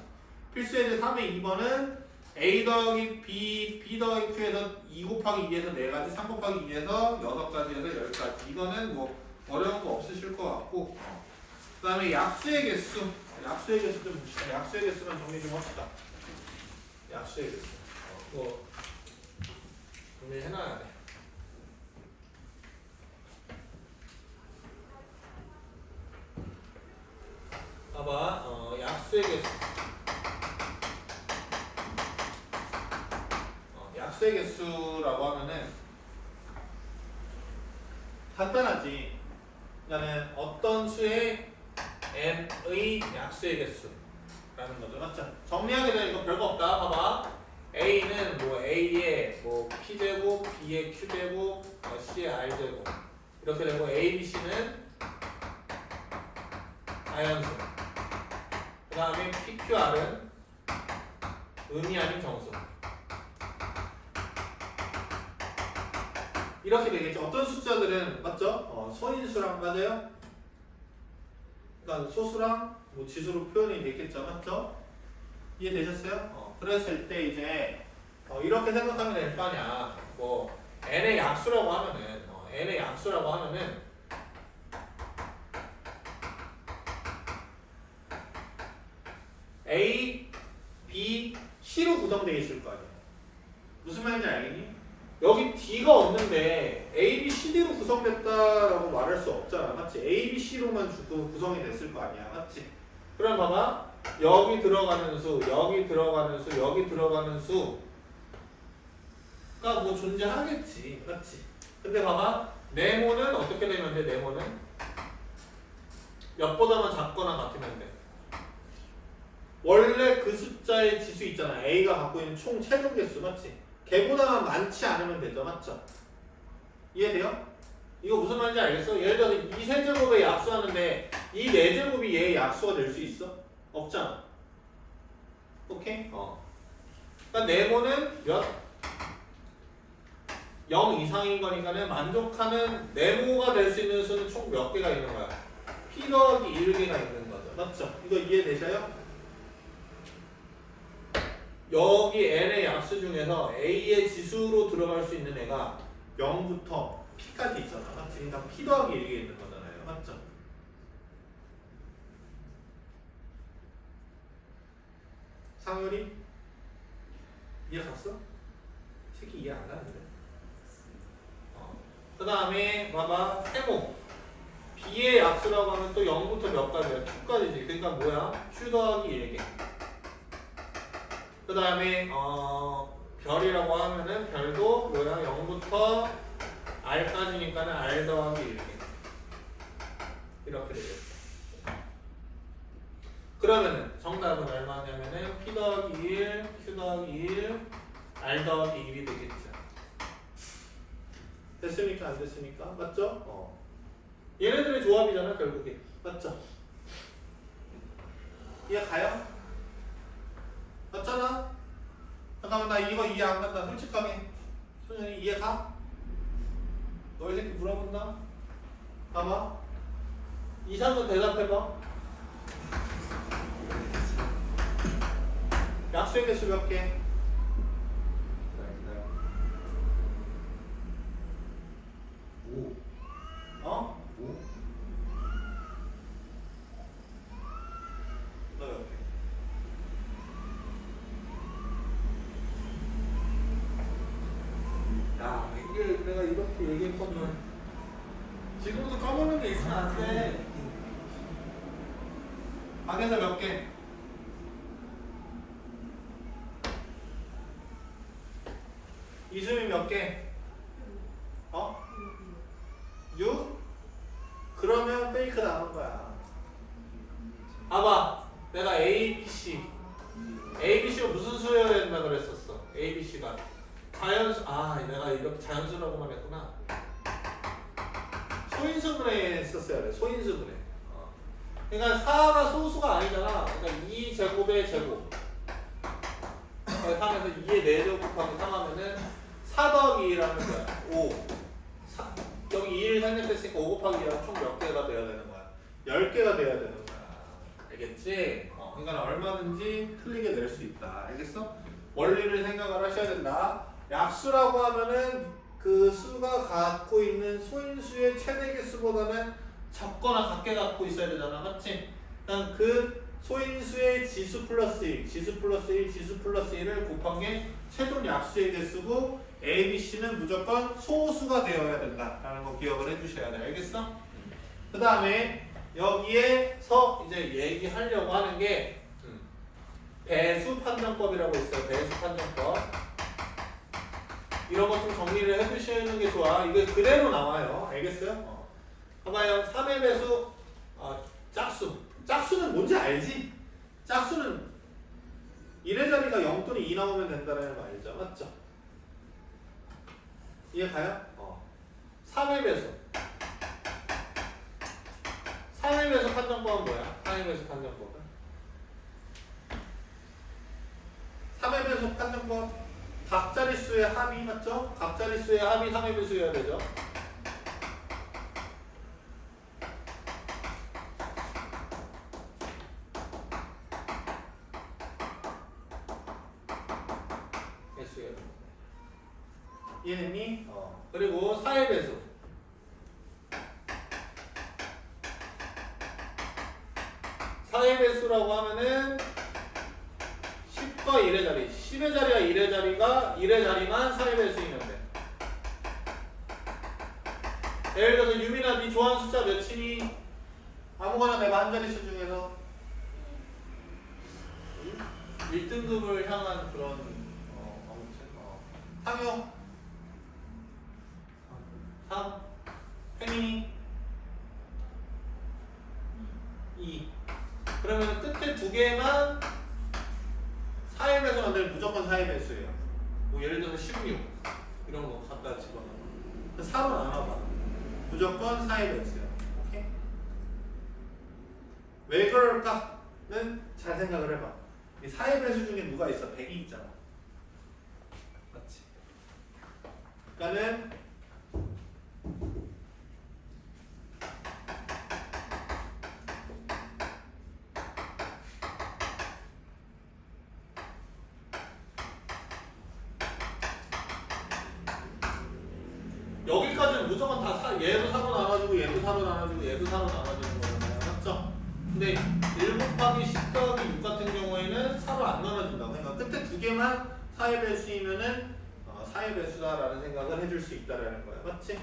필수에서 3의 2번은 A 더하기 B, B 더하기 Q에서 2 곱하기 2에서 4가지, 3 곱하기 2에서 6가지에서 10가지. 이거는 뭐 어려운 거 없으실 것 같고 그 다음에 약수의 개수. 약수의 개수 좀 봅시다. 약수의 개수만 정리 좀 합시다. 약수의 개수. 그거 정리해놔야 돼. 봐봐, 약수의 개수. 약수의 개수라고 하면은 간단하지. 그러니까는 어떤 수의 n의 약수의 개수라는 거죠. 맞죠? 정리하게 되면 이거 별거 없다. 봐봐. A는 뭐 A의 뭐 P제곱, B의 Q제곱, C의 R제곱 이렇게 되고 A, B, C는 자연수. 그 다음에 P, Q, R은 음이 아닌 정수. 이렇게 되겠죠. 어떤 숫자들은 맞죠? 소인수랑 맞아요? 그러니까 소수랑 뭐 지수로 표현이 되겠죠. 맞죠? 이해되셨어요? 그랬을 때 이제 이렇게 생각하면 될 거 아니야. 뭐 n의 약수라고 하면은 A, B, C로 구성되어 있을 거 아니야. 무슨 말인지 알겠니? 여기 D가 없는데 A, B, C, D로 구성됐다라고 말할 수 없잖아. 맞지? A, B, C로만 구성이 됐을 거 아니야. 맞지? 그럼 봐봐. 여기 들어가는 수, 여기 들어가는 수, 여기 들어가는 수가 뭐 존재하겠지. 맞지? 근데 봐봐. 네모는 어떻게 되면 돼? 네모는 몇보다만 작거나 같으면 돼. 원래 그 숫자의 지수 있잖아. A가 갖고 있는 총 최종 개수. 맞지? 걔보다만 많지 않으면 되죠. 맞죠? 이해돼요? 이거 무슨 말인지 알겠어? 예를 들어서 이 세제곱에 약수하는데 이 4제곱이 얘의 약수가 될 수 있어? 없잖아. 오케이? 그러니까 네모는 몇? 0 이상인 거니까는 만족하는 네모가 될 수 있는 수는 총 몇 개가 있는 거야? P 더하기 1개가 있는 거지. 맞죠? 이거 이해되셔요? 여기 n의 약수 중에서 a의 지수로 들어갈 수 있는 애가 0부터 p까지 있잖아. 맞지? 그러니까 p 더하기 1이 있는 거잖아요. 맞죠? 상열이 이해 갔어? 새끼 이해 안 가는데? 그 다음에 봐봐 세모 b의 약수라고 하면 또 0부터 몇 가지야? 2까지지. 그러니까 뭐야? q 더하기 1개. 그 다음에 별이라고 하면은 별도 뭐야? 0부터 r까지니까는 r 더하기 1개. 이렇게 되겠어. 그러면은 정답은 얼마냐면은 p 더하기 1, q 더하기 1, r 더하기 1이 되겠죠. 됐습니까? 안 됐습니까? 맞죠? 얘네들의 조합이잖아 결국에. 맞죠? 이해 가요? 맞잖아? 잠깐만 나 이거 이해 안 간다. 솔직하게 소연이 이해 가? 너희 새끼 물어본다? 봐봐 이상은 대답해봐. 약수의 개수 몇 개? 어? 너 몇 개? 야 이게 내가 이렇게 얘기했거든. 지금부터 까먹는 게 있으면 안 돼. 방에서 몇 개? 이수미 몇 개? 6? 그러면 페이크 나온 거야. 봐봐 내가 ABC ABC가 무슨 수여야 된다 그랬었어. ABC가 자연수 내가 이렇게 자연수라고만 했구나. 소인수분해 했었어야 돼. 소인수분해. 그러니까 4가 소수가 아니잖아. 그러니까 2제곱의 제곱 3에서 2의 4제곱 곱하기 3 하면은 4 더하기 2라는 거야. 5 여기 2를 생략했으니까 5 곱하기 2가 총 몇 개가 돼야 되는 거야? 10개가 돼야 되는 거야. 알겠지? 그러니까 얼마든지 틀리게 낼 수 있다. 알겠어? 원리를 생각을 하셔야 된다. 약수라고 하면은 그 수가 갖고 있는 소인수의 최대 개수보다는 적거나 같게 갖고 있어야 되잖아. 맞지? 그냥 그 소인수의 지수 플러스 1, 지수 플러스 1, 지수 플러스 1을 곱한 게 최종 약수의 개수고 A, B, C는 무조건 소수가 되어야 된다라는 거 기억을 해주셔야 돼. 알겠어? 그 다음에 여기에서 이제 얘기하려고 하는 게 배수 판정법이라고 있어요. 배수 판정법. 이런 것 좀 정리를 해두시는 게 좋아. 이게 그대로 나와요. 알겠어요? 봐봐요. 3의 배수 짝수. 짝수는 뭔지 알지? 짝수는 1의 자리가 0 또는 2 나오면 된다는 거 알죠? 맞죠? 이해 가요? 3의 배수. 3의 배수 판정법은 뭐야? 3의 배수 판정법은? 3의 배수 판정법 각자리수의 합이 맞죠? 각자리수의 합이 3의 배수여야 되죠? 배수여야 돼. 이해했니? 그리고 4의 배수. 4의 배수라고 하면은 10과 1의 자리. 10의 자리와 1의 자리가 1의 자리만 4의 배수이면 돼. 예를 들어서 유민아 네 좋아하는 숫자 몇이니? 아무거나 내가 한 자릿수 중에서 1등급을 향한 그런 아무튼 3요 3 혜민이 2 그러면 끝에 두 개만 4의 배수 만들면 무조건 4의 배수예요. 뭐 예를 들어서 16 이런 거 갖다 집어넣어. 3은 안 와봐. 무조건 4의 배수야. 오케이? 왜 그럴까는 잘 생각을 해봐. 이 4의 배수 중에 누가 있어? 100이 있잖아. 맞지? 그러니까는 여기까지는 무조건 다 얘도 4로 나눠지고 얘도 4로 나눠지고 얘도 4로 나눠지는 거잖아요. 맞죠? 근데 1 곱하기 10 더하기 6 같은 경우에는 4로 안 나눠진다고. 그러니까 끝에 두 개만 4의 배수이면은 4의 배수다라는 생각을 해줄 수 있다라는 거야. 맞지?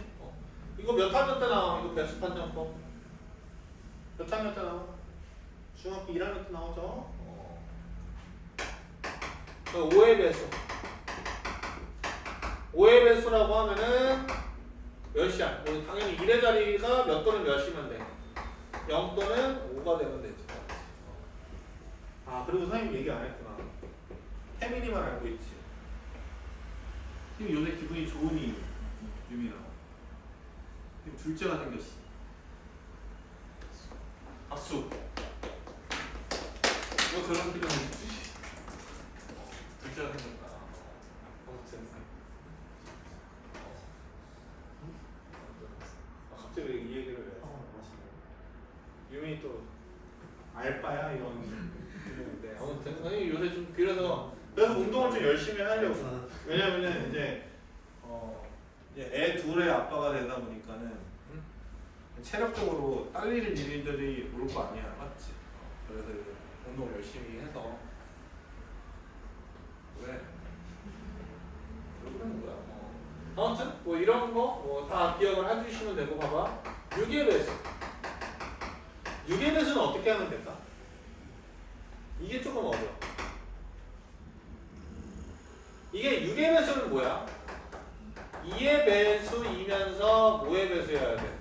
이거 몇 학년 때 나와? 이거 배수 판정법. 몇 학년 때 나와? 중학교 1학년 때 나오죠? 5의 배수. 5의 배수라고 하면은 몇이야? 뭐 당연히 1의 자리가 몇 또는 몇이면 돼? 0 또는 5가 되면 되지. 그리고 선생님 얘기 안 했구나. 태민이만 알고 있지. 지금 요새 기분이 좋으니 유민아. 지금 둘째가 생겼어. 박수. 뭐 저런 필요는 있지. 둘째가 생겼다. 박수 쌤. 갑자기 왜 이 얘기를 해? 유민이 또 알바야 이런. 네, 아무튼 선생님 요새 좀 그래서 운동을 좀 열심히 하려고. 왜냐면은 이제 애 둘의 아빠가 되다 보니까는 체력적으로 딸리는 일들이 올 거 아니야, 맞지? 그래서 운동을 열심히 해서 왜? 왜 그러는 거야? 아무튼 뭐 이런 거 뭐 다 기억을 해주시면 되고 봐봐. 6의 배수. 6의 배수는 어떻게 하면 될까? 이게 조금 어려워. 이게 6의 배수는 뭐야? 2의 배수이면서 5의 배수여야 돼.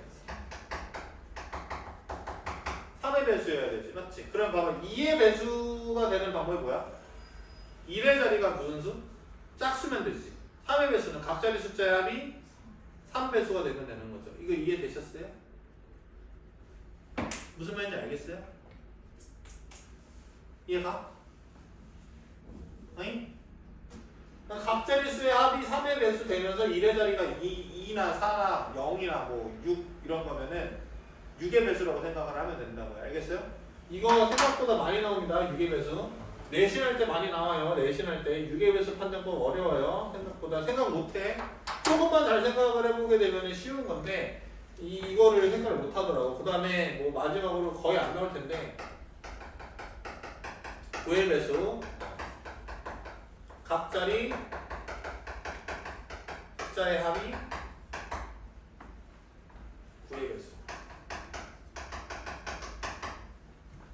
3의 배수여야 되지, 맞지? 그럼 봐봐, 2의 배수가 되는 방법이 뭐야? 1의 자리가 무슨 수? 짝수면 되지. 3의 배수는 각자리 숫자의 합이 3배수가 되면 되는 거죠. 이거 이해되셨어요? 무슨 말인지 알겠어요? 이해가? 아니? 각자리 수의 합이 3의 배수 되면서 1의 자리가 2나 4나 0이나 뭐 6 이런 거면은 6의 배수라고 생각을 하면 된다고요. 알겠어요? 이거 생각보다 많이 나옵니다. 6의 배수. 내신할 때 많이 나와요. 내신할 때 6의 배수 판정법 어려워요. 생각보다 생각 못해. 조금만 잘 생각을 해보게 되면 쉬운 건데 이거를 생각을 못 하더라고. 그 다음에 뭐 마지막으로 거의 안 나올 텐데 9의 배수 각자리 숫자의 합이 9의 배수.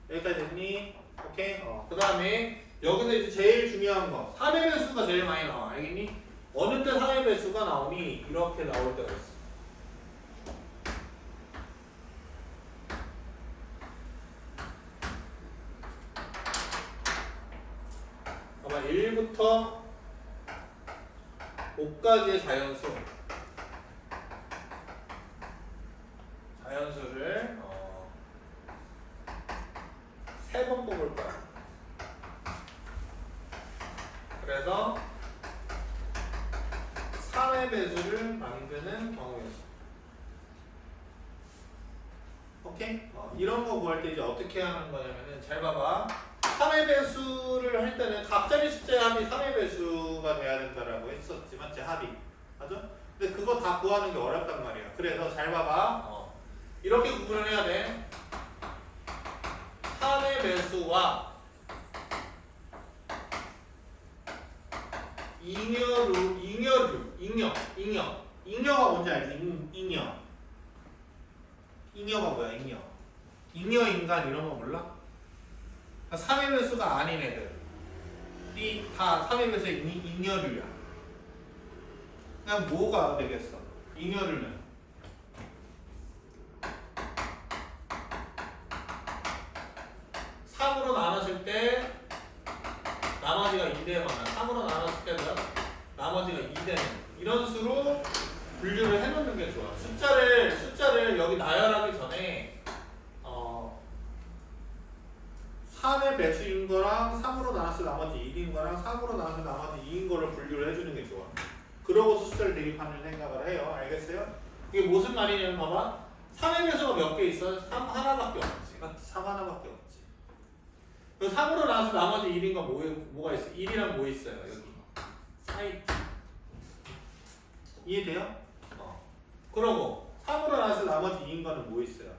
여기까지 됐니? 오케이? 그 다음에 여기서 이제 제일 중요한 거 3의 배수가 제일 많이 나와. 알겠니? 어느 때 3의 배수가 나오니? 이렇게 나올 때가 있어. 아마 1부터 5까지의 자연수를 3번 뽑을 거야. 그래서 3의 배수를 만드는 경우였어. 오케이? 이런 거 구할 때 이제 어떻게 하는 거냐면은 잘 봐봐. 3의 배수를 할 때는 각자리 숫자의 합이 3의 배수가 돼야 된다라고 했었지, 맞지? 합이. 맞아? 근데 그거 다 구하는 게 어렵단 말이야. 그래서 잘 봐봐. 이렇게 구분을 해야 돼. 3의 배수와 잉여가 뭔지 알지? 잉여가 뭐야? 잉여 인간 이런 거 몰라? 3의 배수가 아닌 애들이 다 3의 배수의 잉여류야. 그냥 뭐가 되겠어? 잉여류는 3으로 나눴을 때 나머지가 2되거나 3으로 나눴을 때는 나머지가 2되는 이런 수로 분류를 해놓는 게 좋아. 숫자를 여기 나열하기 전에 3의 배수인 거랑 3으로 나눴을 나머지 1인 거랑 3으로 나눴을 나머지 2인 거를 분류를 해주는 게 좋아. 그러고 숫자를 대입하는 생각을 해요. 알겠어요? 이게 무슨 말이냐면 봐봐. 3의 배수가 몇 개 있어? 3 하나밖에 없지. 3 하나밖에 없지. 3으로 나눠서 나머지 1인 거 뭐가 있어? 1이랑 뭐 있어요? 여기 4 있지. 이해돼요? 그러고 3으로 나눠서 나머지 2인 거는 뭐 있어요?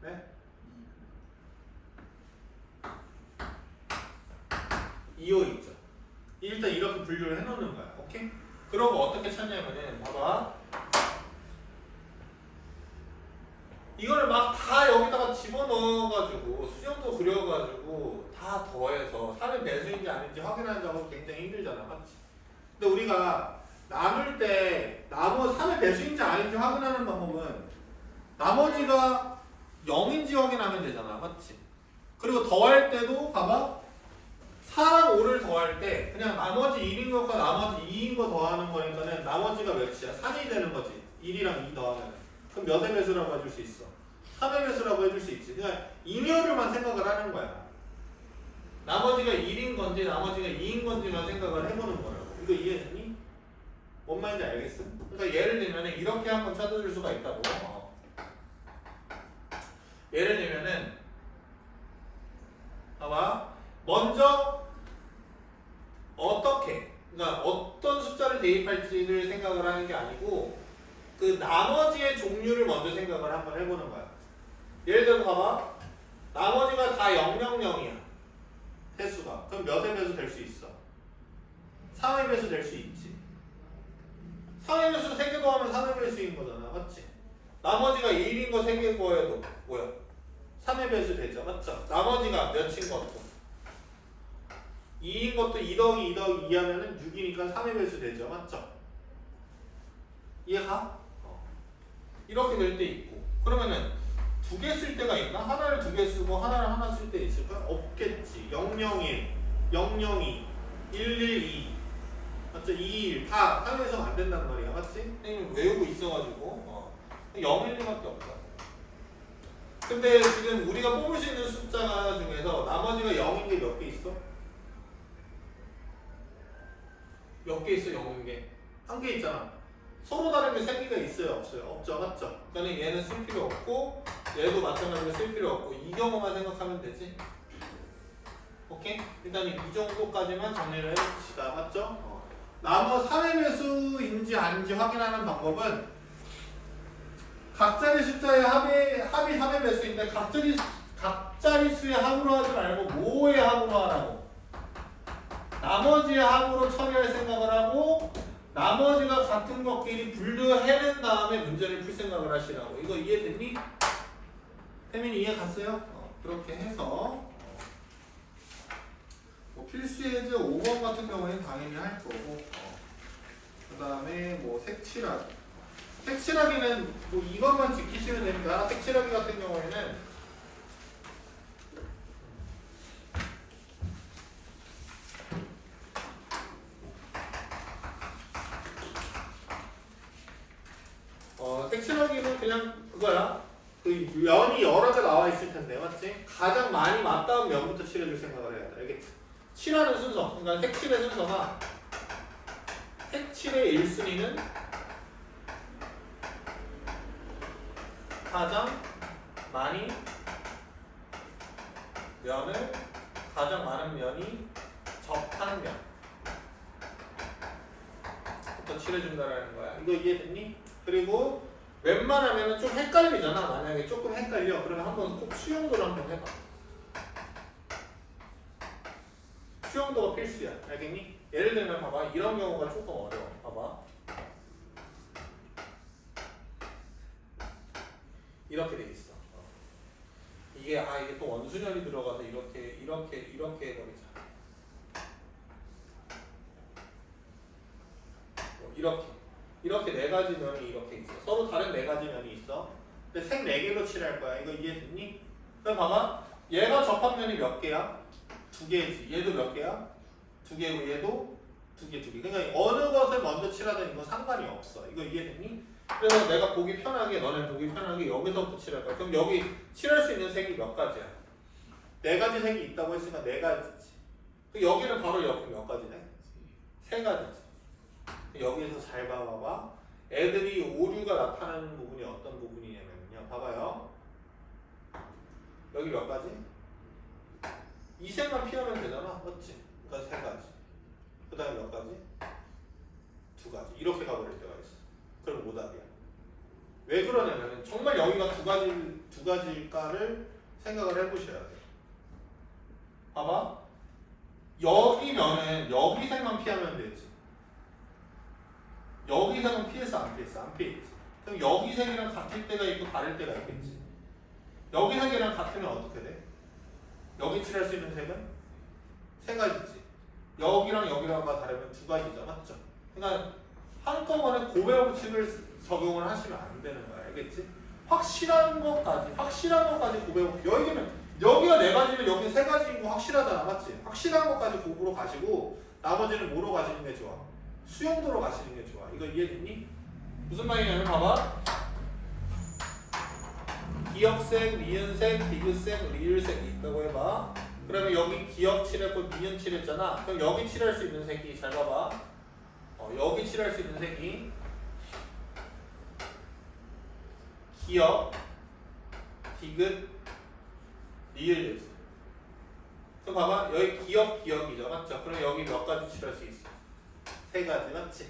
네? 2호 있죠. 일단 이렇게 분류를 해놓는 거야. 오케이? 그러고 어떻게 찾냐면은 봐봐. 이거를 막 다 여기다가 집어넣어가지고 수정도 그려가지고 다 더해서 3의 배수인지 아닌지 확인하는 작업은 굉장히 힘들잖아. 맞지? 근데 우리가 나눌 때 3의 배수인지 아닌지 확인하는 방법은 나머지가 0인지 확인하면 되잖아. 맞지? 그리고 더할 때도 봐봐. 4랑 5를 더할 때 그냥 나머지 1인 것과 나머지 2인 거 더하는 거니까는 나머지가 몇이야? 3이 되는 거지. 1이랑 2 더하면. 그럼 몇의 배수라고 해줄 수 있어? 3의 배수라고 해줄 수 있지. 그냥 잉여를만 생각을 하는 거야. 나머지가 1인 건지 나머지가 2인 건지만 생각을 해보는 거라고. 이거 이해했니? 뭔 말인지 알겠어? 그러니까 예를 들면 이렇게 한번 찾아줄 수가 있다고. 예를 들면은 봐봐. 먼저 어떻게 그러니까 어떤 숫자를 대입할지를 생각을 하는 게 아니고 그 나머지의 종류를 먼저 생각을 한번 해보는 거야. 예를 들어 봐봐. 나머지가 다 000이야. 횟수가. 그럼 몇의 배수 될 수 있어? 3의 배수 될 수 있지. 3의 배수 3개 더하면 3의 배수인 거잖아. 맞지? 나머지가 1인 거 3개 더해도 뭐야? 3의 배수 되죠. 맞죠? 나머지가 몇인 것도 2인 것도 2 더하기 2 더하기 2 하면은 6이니까 3의 배수 되죠. 맞죠? 이해가? 이렇게 될 때 있고. 그러면은 두 개 쓸 때가 있나? 하나를 두 개 쓰고 하나를 하나 쓸 때 있을까? 없겠지. 001, 002, 112 맞죠? 21 다 사용해서 안 된단 말이야. 맞지? 선생님 외우고 있어가지고 012밖에 없다. 근데 지금 우리가 뽑을 수 있는 숫자 중에서 나머지가 0인 게 몇 개 있어? 몇 개 있어? 0인 게? 한 개 있잖아. 서로 다른 게 3개가 있어요? 없어요? 없죠? 맞죠? 그러니까 얘는 쓸 필요 없고 얘도 마찬가지로 쓸 필요 없고 이 경우만 생각하면 되지. 오케이? 일단 이 정도까지만 정리를 해봅시다. 맞죠? 나머 3의 배수인지 아닌지 확인하는 방법은 각자리 숫자의 합이 3의 배수인데 각자리 수의 합으로 하지 말고 모의 합으로 하라고. 나머지의 합으로 처리할 생각을 하고 나머지가 같은 것끼리 분류해낸 다음에 문제를 풀 생각을 하시라고. 이거 이해됐니? 태민이 이해 갔어요? 그렇게 해서 뭐 필수 예제 5번 같은 경우에는 당연히 할 거고 그 다음에 뭐 색칠하기. 색칠하기는 뭐 이것만 지키시면 됩니다. 색칠하기 같은 경우에는 색칠하기는 그냥 그거야. 그 면이 여러 개 나와 있을 텐데, 맞지? 가장 많이 맞닿은 면부터 칠해줄 생각을 해야 돼. 알겠지? 칠하는 순서, 그러니까 색칠의 순서가 색칠의 1순위는 가장 많이 면을 가장 많은 면이 접한 면부터 칠해준다라는 거야. 이거 이해됐니? 그리고 웬만하면 좀 헷갈리잖아. 만약에 조금 헷갈려. 그러면 한번 꼭 수용도를 한번 해봐. 수용도가 필수야. 알겠니? 예를 들면 봐봐. 이런 경우가 조금 어려워. 봐봐. 이렇게 돼 있어. 이게 이게 또 원순열이 들어가서 이렇게 해버리자. 이렇게 네 가지 면이 이렇게 있어. 서로 다른 네 가지 면이 있어. 근데 색 4개로 칠할 거야. 이거 이해됐니? 그럼 봐봐. 얘가 접한 면이 몇 개야? 2개지. 얘도 몇 개야? 2개고 얘도 2개. 그러니까 어느 것을 먼저 칠하든 이건 상관이 없어. 이거 이해됐니? 그래서 내가 보기 편하게, 너네 보기 편하게 여기서부터 칠할 거야. 그럼 여기 칠할 수 있는 색이 몇 가지야? 4가지 색이 있다고 했으니까 4가지지. 여기는 바로 옆에 몇 가지네? 3가지지. 여기에서 잘 봐봐. 애들이 오류가 나타나는 부분이 어떤 부분이냐면요. 봐봐요. 여기 몇 가지? 이 색만 피하면 되잖아. 맞지? 그러니까 3가지. 그 다음에 몇 가지? 2가지. 이렇게 가버릴 때가 있어. 그럼 오답이야. 왜 그러냐면 정말 여기가 두 가지일까를 생각을 해보셔야 돼요. 봐봐. 여기면은 여기 색만 피하면 되지. 여기 색은 피했어 안 피했어? 안 피했지. 그럼 여기 색이랑 같을 때가 있고 다를 때가 있겠지. 여기 색이랑 같으면 어떻게 돼? 여기 칠할 수 있는 색은 세 가지지. 여기랑 여기랑가 다르면 두 가지죠, 맞죠? 그러니까 한꺼번에 고배법칙을 적용을 하시면 안 되는 거야, 알겠지? 확실한 것까지 고배법. 여기가 네 가지면 여기 세 가지인 거 확실하잖아, 맞지? 확실한 것까지 고부로 가시고 나머지는 뭐로 가시는 게 좋아? 수용도로 가시는 게 좋아. 이거 이해됐니? 무슨 말이냐면 봐봐. 기역색, 니은색, 디귿색, 리을색 있다고 해봐. 그러면 여기 기역 칠했고 니은 칠했잖아. 그럼 여기 칠할 수 있는 색이 잘 봐봐. 여기 칠할 수 있는 색이 기역, 디귿, 리을이지. 그럼 봐봐. 여기 기역이죠. 맞죠? 그럼 여기 몇 가지 칠할 수 있어? 세 가지, 맞지?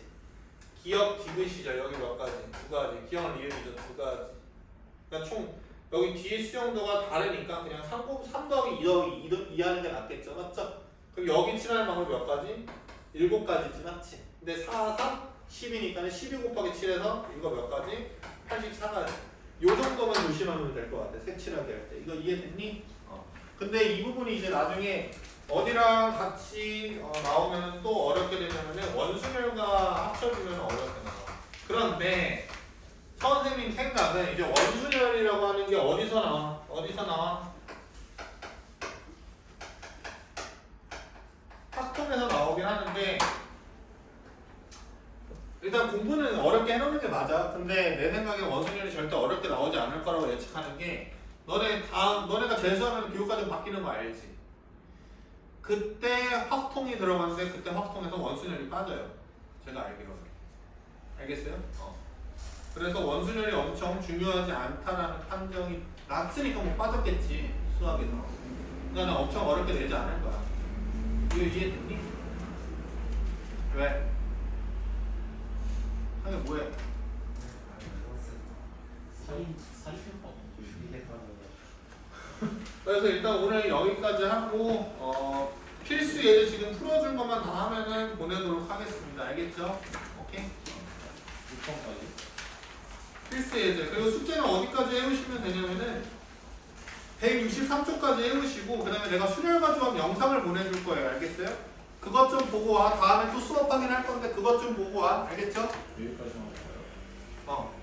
기역, 디귿이죠. 여기 몇 가지? 두 가지. 기역, 리을이죠. 두 가지. 그러니까 총 여기 뒤에 수용도가 다르니까 그냥 3 더하기 2 더하기 2 하는 게 낫겠죠. 맞죠? 그럼 여기 칠하는 방법이 몇 가지? 7가지지, 맞지? 근데 4, 3, 10이니까 12 곱하기 7에서 이거 몇 가지? 84가지. 요 정도만 조심하면 될 것 같아. 색칠하게 할 때. 이거 이해됐니? 근데 이 부분이 이제 나중에 어디랑 같이 나오면 또 어렵게 되냐면은 원순열과 합쳐지면 어렵게 나와. 그런데 선생님 생각은 이제 원순열이라고 하는 게 어디서 나와? 어디서 나와? 학통에서 나오긴 하는데 일단 공부는 어렵게 해놓는 게 맞아. 근데 내 생각에 원순열이 절대 어렵게 나오지 않을 거라고 예측하는 게 너네가 재수하면 교육과정 바뀌는 거 알지? 그때 확통이 들어가는데 그때 확통에서 원순열이 빠져요. 제가 알기로는. 알겠어요? 그래서 원순열이 엄청 중요하지 않다라는 판정이 났으니까 뭐 빠졌겠지 수학에서. 그러니까 엄청 어렵게 내지 않을 거야. 이거 이해됐니? 왜? 하게 뭐해? 그래서 일단 오늘 여기까지 하고 필수 예제 지금 풀어준 것만 다 하면은 보내도록 하겠습니다. 알겠죠? 오케이? 6번까지. 필수 예제. 그리고 숙제는 어디까지 해오시면 되냐면은 163초까지 해오시고 그 다음에 내가 순열과 조합 영상을 보내줄 거예요. 알겠어요? 그것 좀 보고 와. 다음에 또 수업 확인할 건데 그것 좀 보고 와. 알겠죠? 여기까지만 할까요?